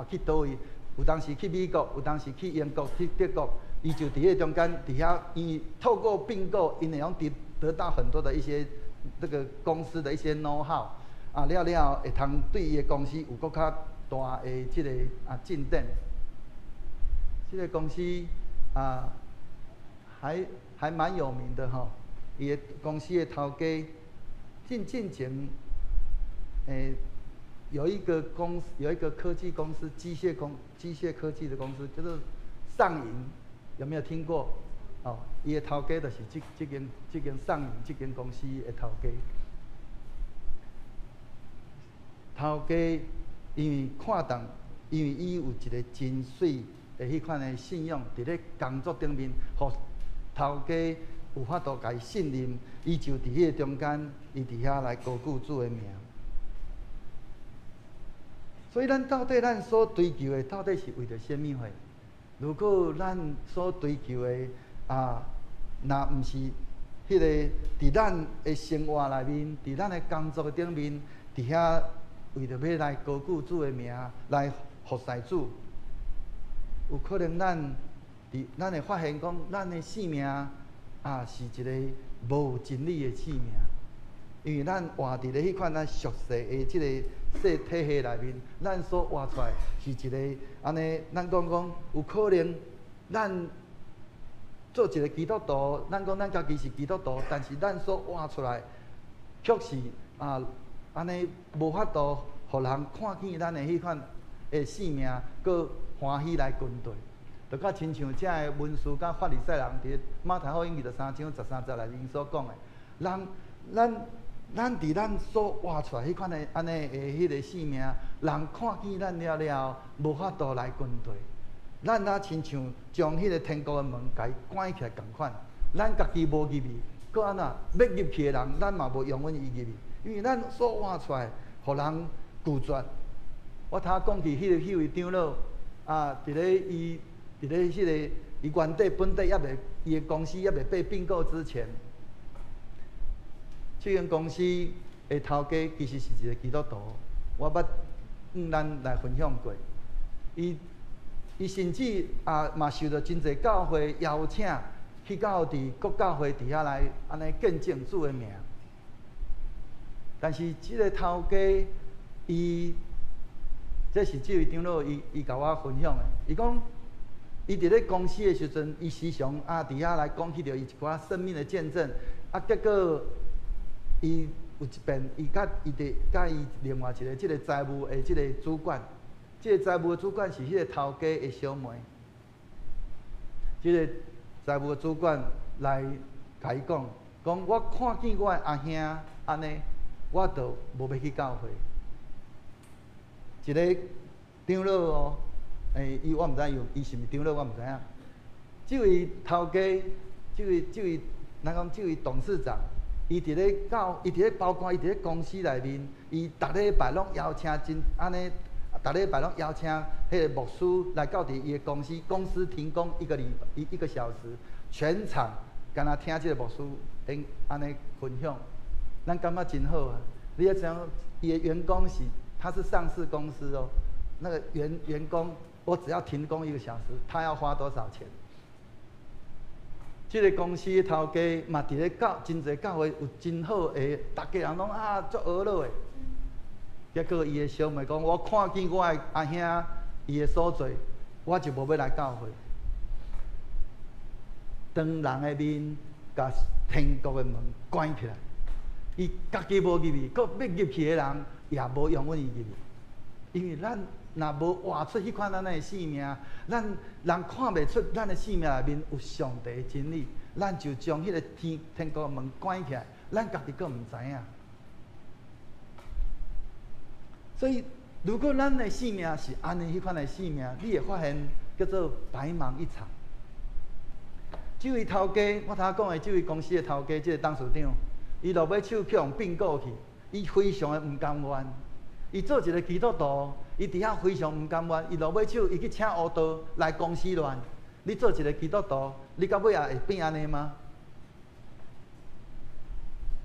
去倒位，有当时去美国，有当时去英国、去德国，伊就伫迄中间伫遐，伊透过并购，因会用得到很多的一些这个公司的一些 know how， 啊了会通对伊的公司有搁较大的即个进展。这个公司啊，还蛮有名的哈。伊的公司的头家，进前，有一个科技公司，机械科技的公司，叫做上银，有没有听过？哦，伊的头家就是这间上银这间公司的头家。头家因为看重，因为伊有一个真水。迄款的信用，伫咧工作顶面，互头家有法度甲伊信任，伊就伫迄个中间，伊伫遐来高举主的名。所以咱所追求的，到底是为着什么货？如果咱所追求的啊，若毋是迄个伫咱的生活内面，伫咱的工作顶面，伫遐为着要来高举主的名，来服侍主。有可能咱会发现讲，咱的性命啊是一个无有真理的性命，因为咱活伫咧迄款咱俗世的即个体系内面，咱所活出来是一个安尼，咱讲有可能咱做一个基督徒，咱讲咱家己是基督徒，但是咱所活出来却是安尼无法度互人看见咱的迄款的性命，佮欢喜来跟对，就较亲像遮个文士甲法利赛人伫马太福音23章13节内面所讲的，咱伫咱所活出来迄款的安尼的迄个性命，人看见咱了，无法度来跟对。咱若亲像将迄个天国的门甲伊关起来共款，咱家己无入去，搁安怎要入去的人，咱嘛无永远伊入去，因为咱所活出来，互人拒绝。我头讲起迄位长老啊，伫咧迄个伊原地本地还袂，伊的公司还袂被并购之前，这间公司的头家其实是一个基督徒，我捌咱来分享过。伊甚至嘛受到真侪教会邀请，去到伫各教会底下来安尼见证主的名。但是即个头家，这是这位长老伊甲我分享的。伊讲，伊伫咧公司的时阵，伊时常底下来讲起着伊一寡生命的见证，结果伊有一遍，伊甲伊另外一个即个财务的即个主管，即个财务的主管是迄个头家的小妹。即个财务的主管来甲伊讲，我看见我的阿兄安尼，我就无要去教会。一个长老哦，我毋知伊是毋是长老，我毋知影。这位头家，这位，咱讲这位董事长，伊伫咧包括伊伫咧公司内面，伊逐礼拜拢邀请安尼，逐礼拜拢邀请迄个牧师来到伫伊的公司停工一个小时，全场干那听这个牧师安尼分享，咱感觉真好啊！你要知影，伊的员工他是上市公司哦，那个员工，我只要停工1个小时，他要花多少钱？这个公司的头家嘛，伫咧真侪教会有真好的，大家人拢足娱乐的。结果伊的小妹讲，我看见我的阿兄伊的所做，我就无要来教会。当人的面，甲天国的门关起来，伊家己无入去，搁要入去的人。也无永远入去，因为咱若无活出迄款咱的性命，咱人看袂出咱的性命内面有上帝的真理，咱就将迄个天国的门关起来，咱家己阁毋知影。所以，如果咱的性命是安尼迄款的性命，你会发现叫做白忙一场。这位头家，我头讲的这位公司的头家，这个董事长，伊落尾手去互并购去。伊非常的毋甘愿，伊做一个基督徒，伊伫遐非常毋甘愿，伊落尾手，伊去请乌道来公司乱。你做一个基督徒，你到尾也会变安尼吗？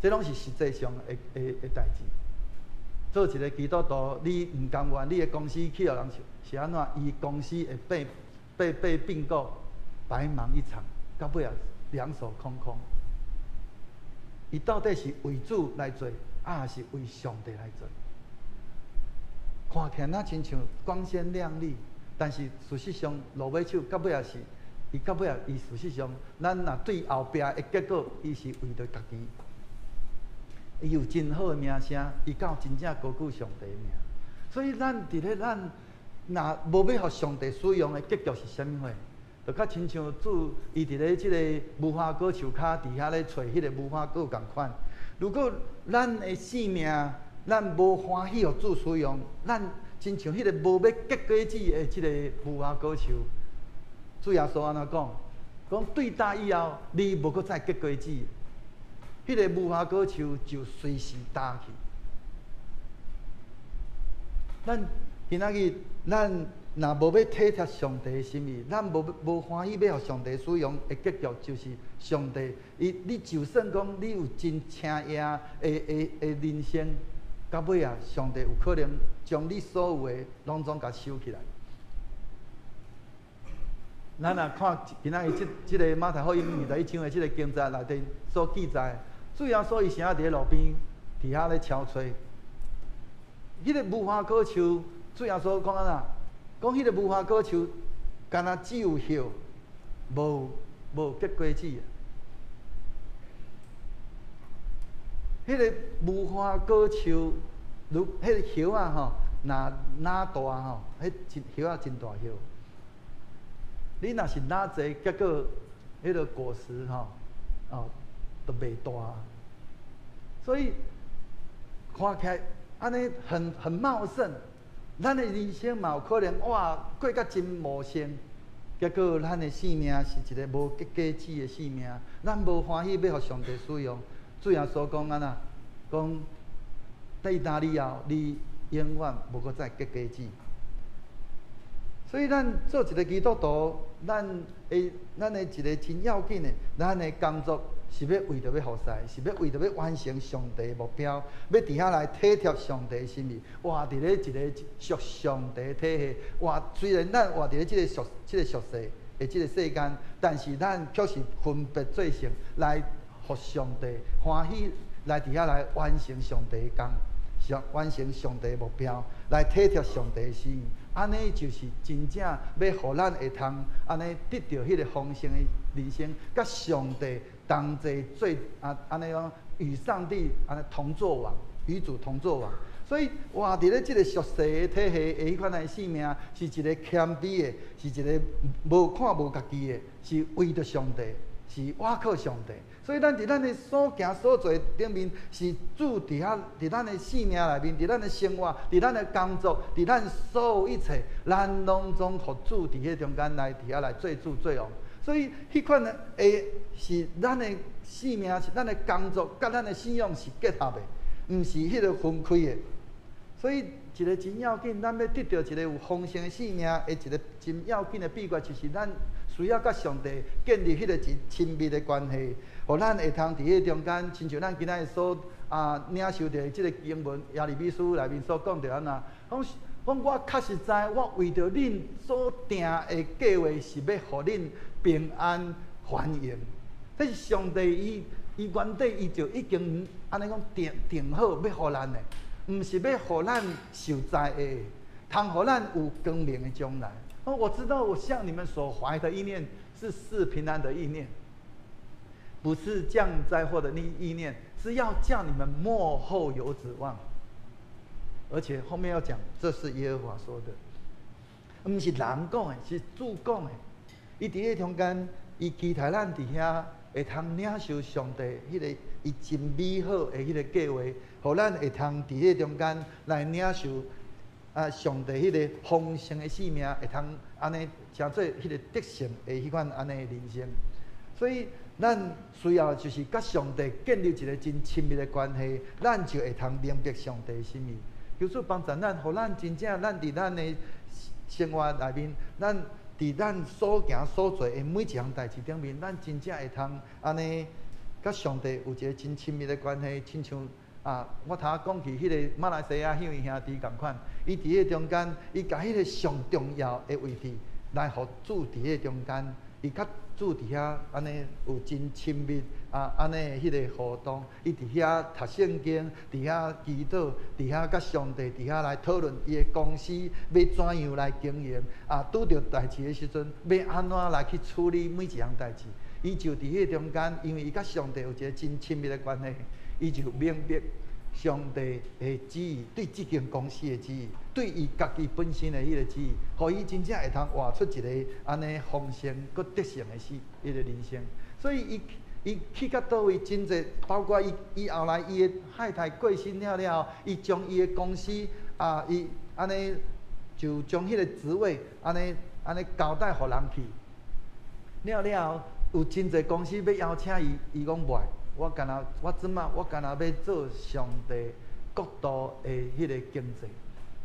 这拢是实际上的代志。做一个基督徒，你毋甘愿，你的公司去互人是安怎？伊公司会被并购，白忙一场，到尾也两手空空。伊到底是为主来做？是为上帝来做，看起来亲像光鲜亮丽，但是事实上落尾手到尾也是，到尾伊事实上，咱若对后壁的结果，伊是为着家己，伊有真好的名声，伊到真正高举上帝的名，所以咱伫咧若无要互上帝使用的结局是啥物货？就较亲像主伊伫咧即个无花果树骹伫遐咧找迄个无花果共款。如果咱的性命，咱无欢喜互主使用，咱亲像迄个无要结果子的即个无花果树，主耶稣安怎讲？讲对打以后，你无搁再结果子，迄个无花果树就随时打去。咱今仔日，咱若无要体贴上帝的心意，咱无欢喜要互上帝使用的结局，就是上帝你就算讲你有真青野的人生，到尾啊，上帝有可能将你所有的拢总甲收起来。咱若看今仔日即个马太福音21章的即个经节内底所记载，主要所以成伫咧路边伫遐咧敲吹，迄个无花果树，主要所讲安怎？讲迄个无花果树，干那只有叶，无结果子。迄个无花果树，迄个叶啊吼，若大吼，迄叶啊真大叶。你若是拿济，结果迄个果实都袂大。所以看起来安尼很茂盛，咱的人生嘛有可能哇过甲真茂盛，结果咱的性命是一个无价值的性命，咱无欢喜要互上帝使用。主耶稣讲安那，讲对打你后，你永远无搁再价值。所以咱做一个基督徒，咱的一个真要紧的，咱的工作是要为着要服侍，是要为着要完成上帝的目标，要伫遐来体贴上帝的心意，活伫咧一个属上帝的体系。虽然咱活伫咧这个俗世的这个世间，但是咱却是分别做成来互上帝欢喜，来伫遐来完成上帝的工。完成上帝的目标，来体贴上帝的心意，安尼就是真正要互咱会通安尼得到迄个丰盛的人生，甲上帝同齐做安尼讲与上帝安尼同作王，与主同作王。所以活伫咧即个俗世的体系的迄款的性命，是一个谦卑的，是一个无看无家己的，是为着上帝，是倚靠上帝。所以咱伫咱的所行所做顶面，是主伫咱的性命内面，伫咱的生活，伫咱的工作，伫咱所有一切，咱拢总互主伫迄中间来伫遐来做主做王。所以迄款的是咱的性命，是咱的工作，甲咱的信仰是结合的，毋是迄个分开的。所以一个真要紧，咱要得到一个有丰盛的性命的一个真要紧的秘诀，就是咱需要甲上帝建立迄个真亲密的关系。互咱会通伫迄中间，亲像咱今仔日所领受着即个经文，耶利米书内面所讲着安那，讲我确实知，我为着恁所定的计划是要互恁平安繁荣。这是上帝伊原底伊就已经安尼讲定好要互咱的，毋是要互咱受灾的，通互咱有光明的将来。我知道我向你们所怀的意念是赐平安的意念。不是降灾祸的意念，是要叫你们末后有指望。而且后面要讲，这是耶和华说的，不是人讲的，是主讲的。伊伫迄中间，伊期待咱伫遐会通领受上帝迄个伊真美好的迄个计划，互咱会通伫迄中间来领受上帝迄个丰盛的性命，会通安尼成做迄个得胜的迄款安尼的人生。所以咱需要就是甲上帝建立一个真亲密的关系，咱就会通明白上帝的心意。求主帮助咱，互咱真正咱伫咱的生活内面，咱伫咱所行所做的每一项代志顶面，咱真正会通安尼甲上帝有一个真亲密的关系，亲像我头讲起迄个马来西亚迄位兄弟共款，伊伫迄中间，伊甲迄个上重要的位置来互主伫迄中间，伊甲主伫遐安尼有真亲密安尼迄个互动，伊伫遐读圣经，伫遐祈祷，伫遐甲上帝伫遐来讨论伊的公司要怎样来经营，拄着代志的时阵要安怎来去处理每一项代志。伊就伫迄中间，因为伊甲上帝有一个真亲密的关系，伊就明白上帝的旨意，对这间公司的旨意，对伊家己本身的迄个旨意，互伊真正会通活出一个安尼丰盛、佮得胜的迄个人生。所以伊去到倒位，真济，包括伊后来伊的太太过身了，伊将伊的公司伊安尼就将迄个职位安尼交代互人去。了，有真济公司要邀请伊，伊讲袂。我干那要做上帝国度的迄个经济。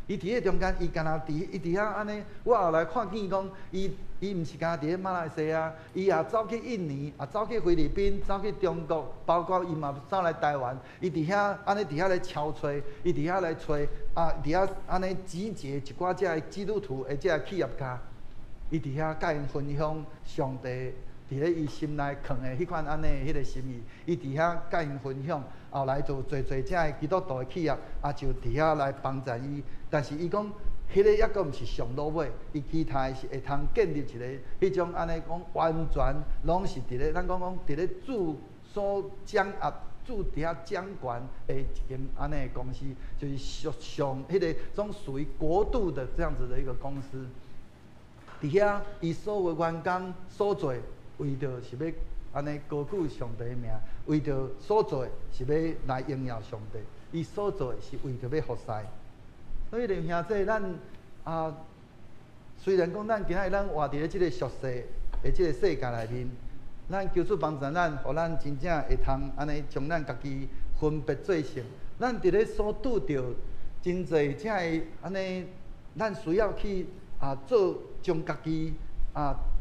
伊伫迄中间，伊干那伊伫遐安尼。我后来看见讲，伊毋是干那伫马来西亚，伊也走去印尼，也走去菲律宾，走去中国，包括伊嘛走来台湾。伊伫遐安尼伫遐来敲吹，伊伫遐来吹伫遐安尼集结一寡遮的基督徒的遮的企业家，伊伫遐甲因分享上帝。伫咧伊心内藏的迄款安尼迄个心意，伊伫遐甲因分享，后来就做遮的基督徒的企业，就伫遐来帮助伊。但是伊讲，迄个抑阁毋是上落尾，伊期待是会通建立一个迄种安尼讲完全拢是伫咧咱讲伫咧主所掌握、主伫遐掌管的一间安尼的公司，就是上迄个种属于国度的这样子的一个公司。伫遐伊所有员工所做，为着是要安尼高举上帝的名，为着所做是要来荣耀上帝，伊所做是为着要服侍。所以弟兄兄弟，咱虽然讲咱今仔咱活伫咧即个俗世的即个世界内面，咱求主帮助咱，互咱真正会通安尼将咱家己分别做成。咱伫咧所拄着真侪只个安尼，咱需要去做将家己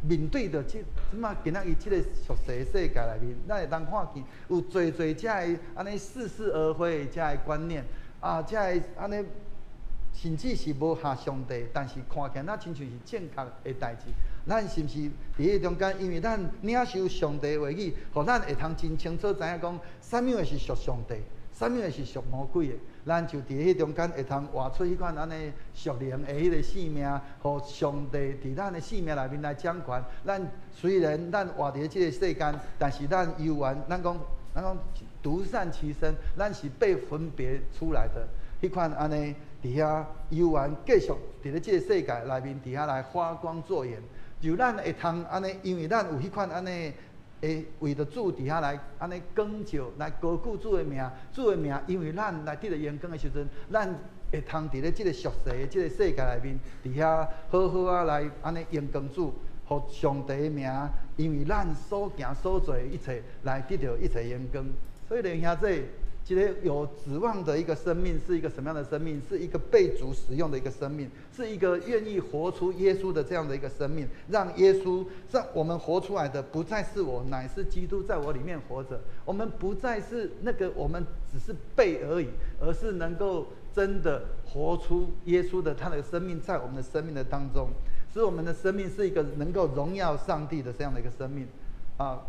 面对着即马今仔日即个俗世的世界内面，咱会当看见有侪只个安尼似是而非的只个观念只个安尼。甚至是无下上帝，但是看起来咱亲像是正确的代志。咱是毋是伫迄中间？因为咱领受上帝的话语，互咱会通真清楚知影讲，啥物事是属上帝，啥物事是属魔鬼的。咱就伫迄中间会通活出迄款安尼属灵的迄个性命，互上帝伫咱的性命内面来掌权。咱虽然咱活伫即个世间，但是咱犹原咱讲独善其身，咱是被分别出来的。迄款安尼。伫遐犹原继续伫咧即个世界内面，伫遐来发光作盐，就咱会通安尼，因为咱有迄款安尼会为着主伫遐来安尼光照，来高举主的名，主的名，因为咱来得着阳光的时阵，咱会通伫咧即个俗世的即个世界内面，伫遐好好来安尼阳光主，互上帝的名，因为咱所行所做一切来得着一切阳光，所以弟兄姊妹。一个有指望的一个生命是一个什么样的生命？是一个被主使用的一个生命，是一个愿意活出耶稣的这样的一个生命，让耶稣让我们活出来的不再是我，乃是基督在我里面活着。我们不再是那个我们只是背而已，而是能够真的活出耶稣的他的生命在我们的生命的当中，使我们的生命是一个能够荣耀上帝的这样的一个生命。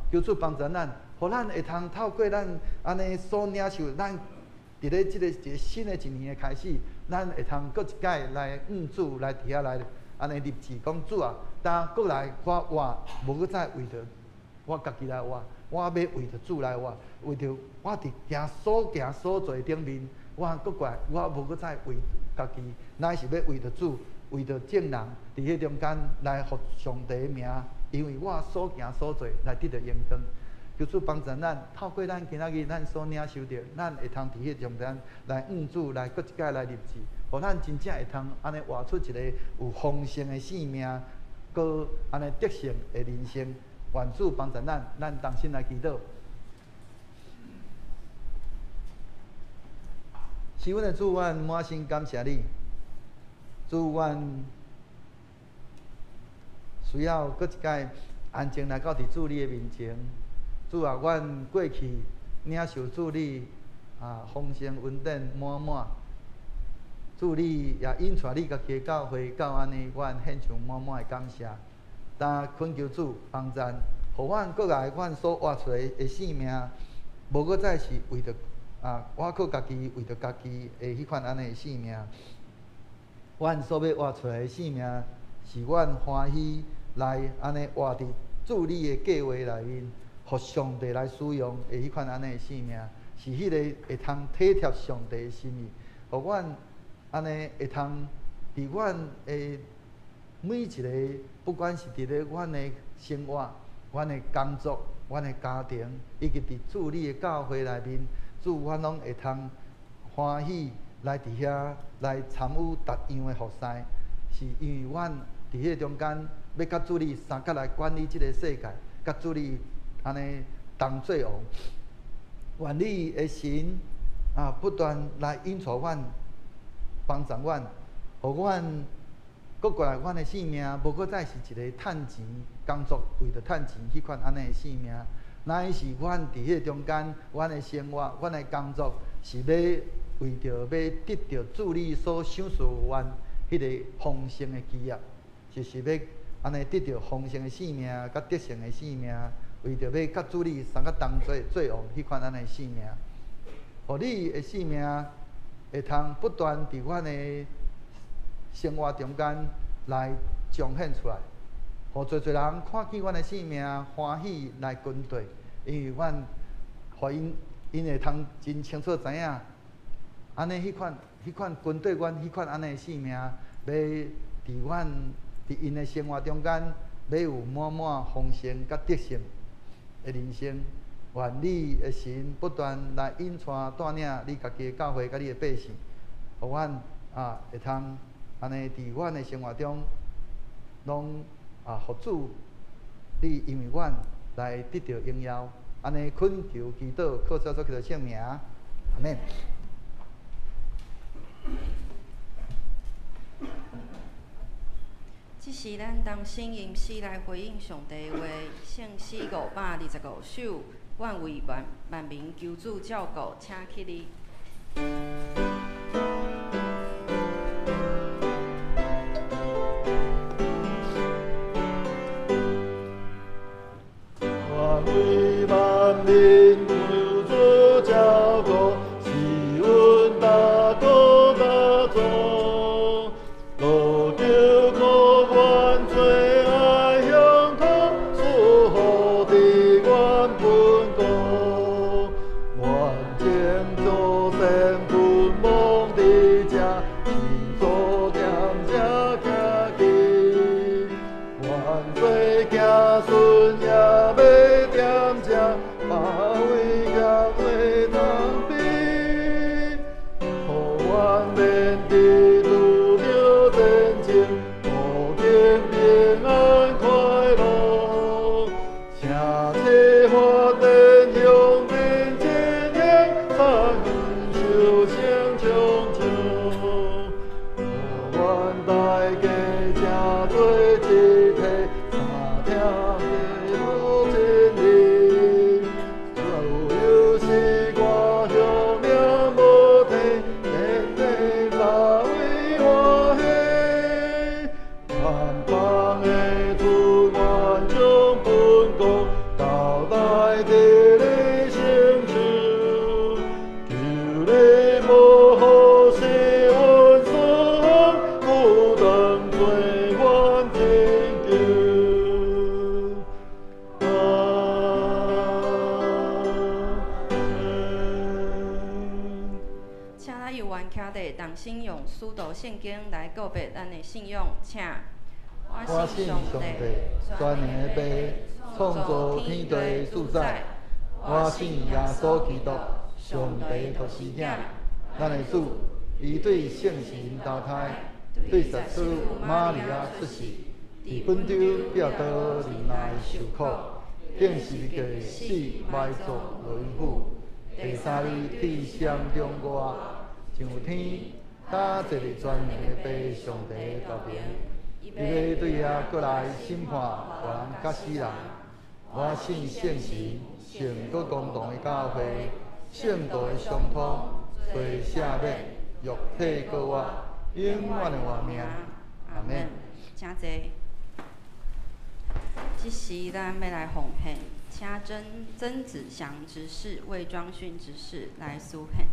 求主帮助咱。互咱会通透过咱安尼所领受，咱伫咧即个一个新的一年的开始，咱会通搁一届来主来伫遐来安尼立志，讲主啊，当搁来我活，无搁再为着我家己来活，我要为着主来活，为着我伫行所做顶面，我搁过来，我无搁再为家己，乃是要为着主，为着众人伫迄中间来服上帝的名，因为我所行所做来得着阳光。求主帮助咱，透过咱今仔日咱所领受着，咱会通伫迄中间来主来搁一届来立志，互咱真正会通安尼活出一个有丰盛的生命，搁安尼得胜的人生。愿主帮助咱，咱同心来祈祷。是阮的主，阮满心感谢你。主，阮需要搁一届安静来到伫主你的面前。主啊，阮过去领受主你丰盛恩典满满，主你也引带你家己教会到安尼，阮献上满满的感谢。但恳求主帮助，互阮过来，阮所活出来的性命，无搁再是为着我靠家己为着家己的迄款安尼的性命。阮所要活出来的性命，是阮欢喜来安尼活伫主你的计划内面。互上帝来使用的迄款安尼的生命，是迄个会通体贴上帝的心意，互阮安尼会通伫阮的每一个，不管是伫咧阮的生活、阮的工作、阮的家庭，以及伫主你的教会内面，主阮拢会通欢喜来伫遐来参与逐样的服侍，是因为阮伫迄中间要甲主你三角来管理即个世界，甲主你。安尼同做王，愿你的神不断来引带阮，帮助阮，互阮搁过来，阮的性命无搁再是一个趁钱工作，为着趁钱迄款安尼的性命，乃是阮伫迄中间，阮的生活、阮的工作，是要为着要得到主你所赏赐阮迄个丰盛的基业，就是要安尼得到丰盛的性命，甲得胜的性命。为着要甲主你三个同做王，迄款安尼生命，互你的生命会通不断伫阮的生活中间来彰显出来，互侪人看见阮的生命欢喜来跟对，因为阮互因会通真清楚知影，安尼迄款跟对阮迄款安尼的生命，要伫阮伫因的生活中间，要有满满丰盛甲得胜的人生。愿你的神不断来引带带领你家己的教会甲你的百姓，互阮会通安尼伫阮的生活中，拢互主你因为阮来得到荣耀，安尼恳求祈祷，靠主所求的圣名，阿免。即是咱当心吟诗来回应上帝话，圣诗525首，愿为万民求主照顾，请起立。愿为万民求主照顾，是阮大哥大众。路求可愿最爱向他赐福伫阮本国，愿情做善分望伫遮，是所点遮行去，愿做行顺也要点遮，把位也会当比，互阮免伫路着真情，路经平安快乐，请切发展向面前行，参受声长唱，互阮大家正做一体，三听基督真理，所有是我向了无体，天地大为欢喜，万邦的主愿将本国交代地理成就，求你保护世阮所行，孤当做阮拯救。请咱由原徛地同心用使徒圣经来告别咱的信仰，请。我信上帝，全能的爸，创造天地主宰。我信耶稣基督，上帝独生子，咱的主，伊对圣神投胎，对实主玛利亚出世，伫本州ped倒里内受苦，顶时过死，埋葬落阴府，第三日天上中外，上天，打坐伫全能的爸上帝头边。伊要对遐过来审判活人甲死人。我信圣神，圣国公堂的教会，圣道的相通，做赦免，肉体过活，永远的活命。阿免。请坐。即时咱要来奉献，请曾子祥执事、魏庄训执事来书献。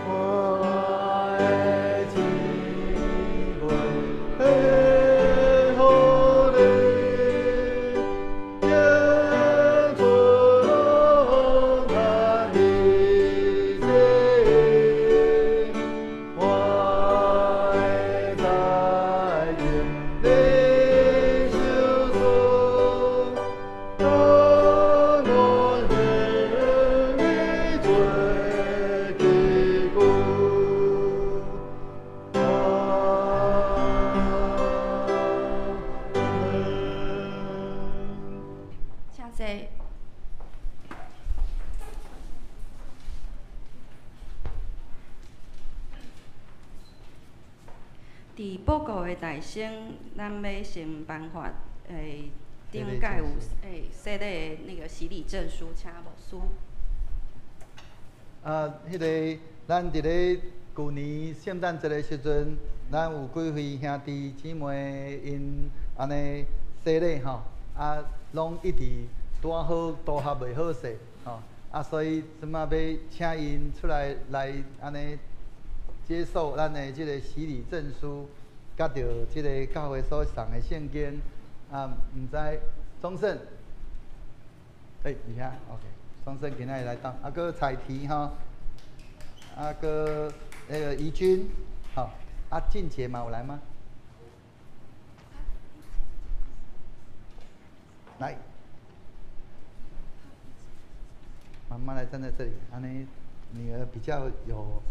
我的伫报告的大省，咱要先颁发顶届有设立的那个洗礼证书，请牧师。迄个咱伫咧旧年圣诞节的时阵，咱有几位兄弟姊妹因安尼洗礼吼，拢一直拄好都合袂好势吼，所以即马要请因出来安尼接受咱的即个洗礼证书，甲着即个教会所送的圣经，毋知宗盛，伫遐 OK， 宗盛今仔日来当，搁彩提吼，搁那个怡君，好，静姐嘛有来吗？来，妈妈来站在这里，安尼女儿比较有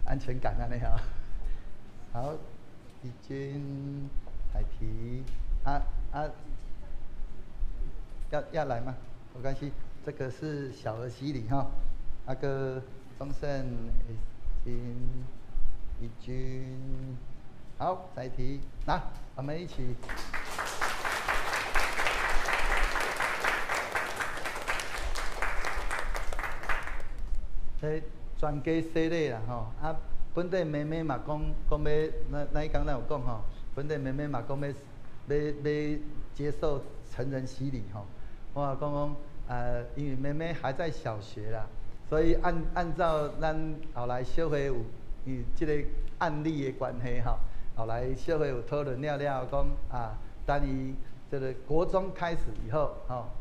安全感安尼哈。好，怡君、海提，要来吗？没关系，这个是小儿洗礼哈。个宗盛、怡君，好，再提，来，我们一起。全家洗礼啦吼，本地妹妹嘛讲要，那一刚才有讲吼，本地妹妹嘛讲要接受成人洗礼吼。我也讲因为妹妹还在小学啦，所以按照咱后来小会有这个案例的关系吼，后来小会有讨论了讲等于这个国中开始以后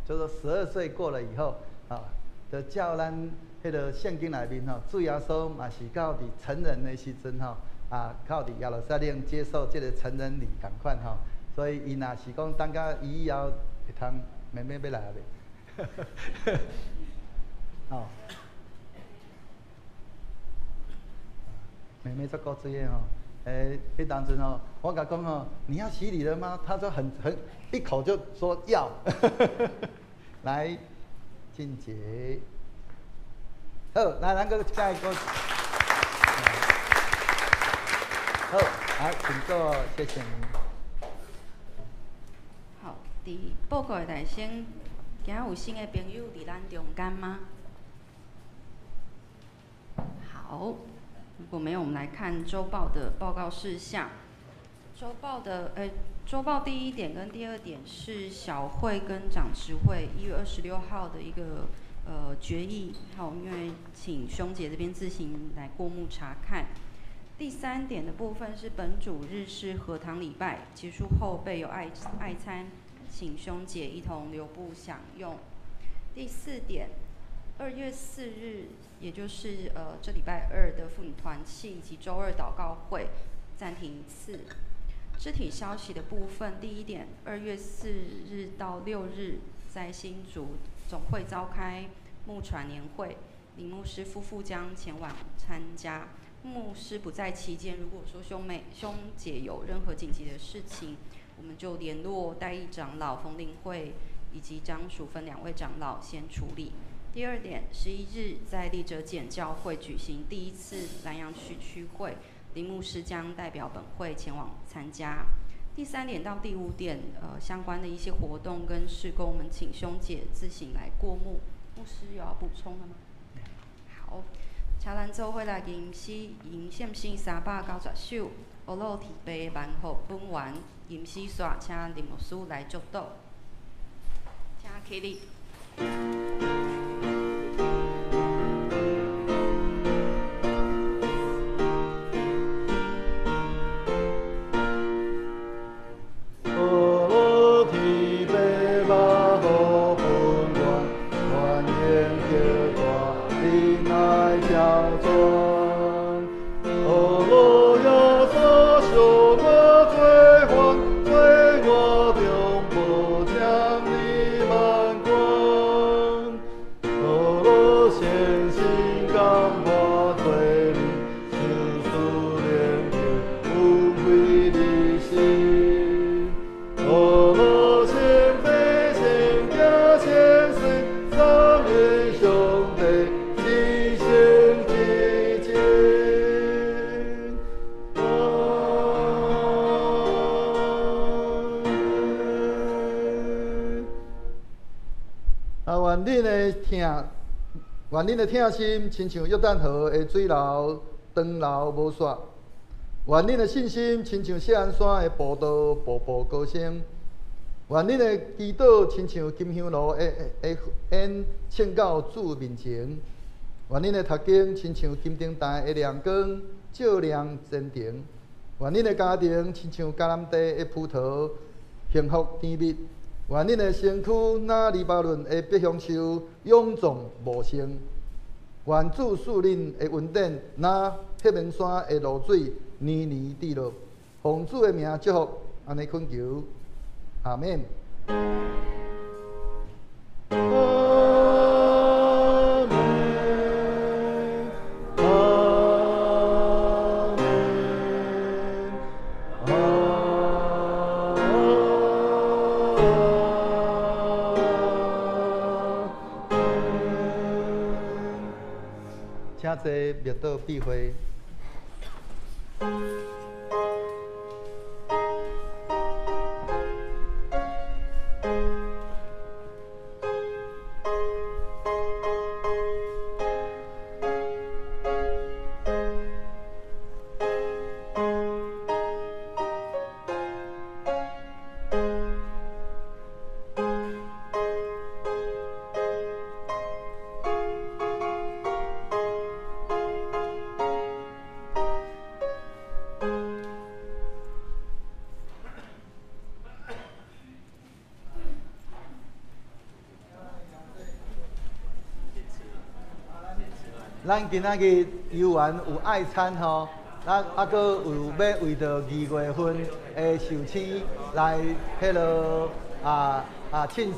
就是12岁过了以后就叫咱迄个圣经内面主耶稣嘛是到伫成人的时阵靠伫耶路撒冷接受这个成人礼同款所以伊若是讲等到伊以后会通妹妹要来啊未？妹妹足够注意迄当阵我甲讲你要洗礼了吗？他说很一口就说要。来，静姐。好，来，咱个下一个。好，来，请坐，谢谢您。好，伫报告的大省，今有新的朋友伫咱中间吗？好，如果没有，我们来看周报的报告事项。周报第一点跟第二点是小会跟长执会1月26号的一个决议，因为请兄姐这边自行来过目查看。第三点的部分是本主日是合堂礼拜，结束后备有爱餐，请兄姐一同留步享用。第四点，2月4日，也就是这礼拜2的妇女团契以及周二祷告会暂停1次。肢体消息的部分，第一点，2月4日到6日在新竹总会召开牧传年会，李牧师夫妇将前往参加。牧师不在期间，如果说兄姐有任何紧急的事情，我们就联络代议长老冯灵慧以及张淑芬2位长老先处理。第二点，11日在立哲简教会举行第1次南阳区区会，林牧师将代表本会前往参加。第3点到第5点，相关的一些活动跟事工，我们请兄姐自行来过目。牧师有要补充的吗？好，请咱做伙来吟献诗390首，乌鲁提杯万福本源吟诗煞，请林牧师来祝祷，请起立。我恁的疼，愿恁的疼心，亲像约旦河的水流，长流无煞；愿恁的信心，亲像锡安山的步道，步步高升；愿恁的祈祷，亲像金香炉的烟，献到主面前；愿恁的读经，亲像金灯台的亮光，照亮前程；愿恁的家庭，亲像橄榄地的葡萄，幸福甜蜜。愿恁的身躯那黎巴嫩的北香树，永壮茂盛；愿主赐恁的恩典，那黑面山的露水，年年滴落。奉主的名祝福，安尼恳求，阿免。请坐，灭道避讳。咱今仔日游园有爱餐吼，咱阁有要为着2月份的寿星来迄落庆。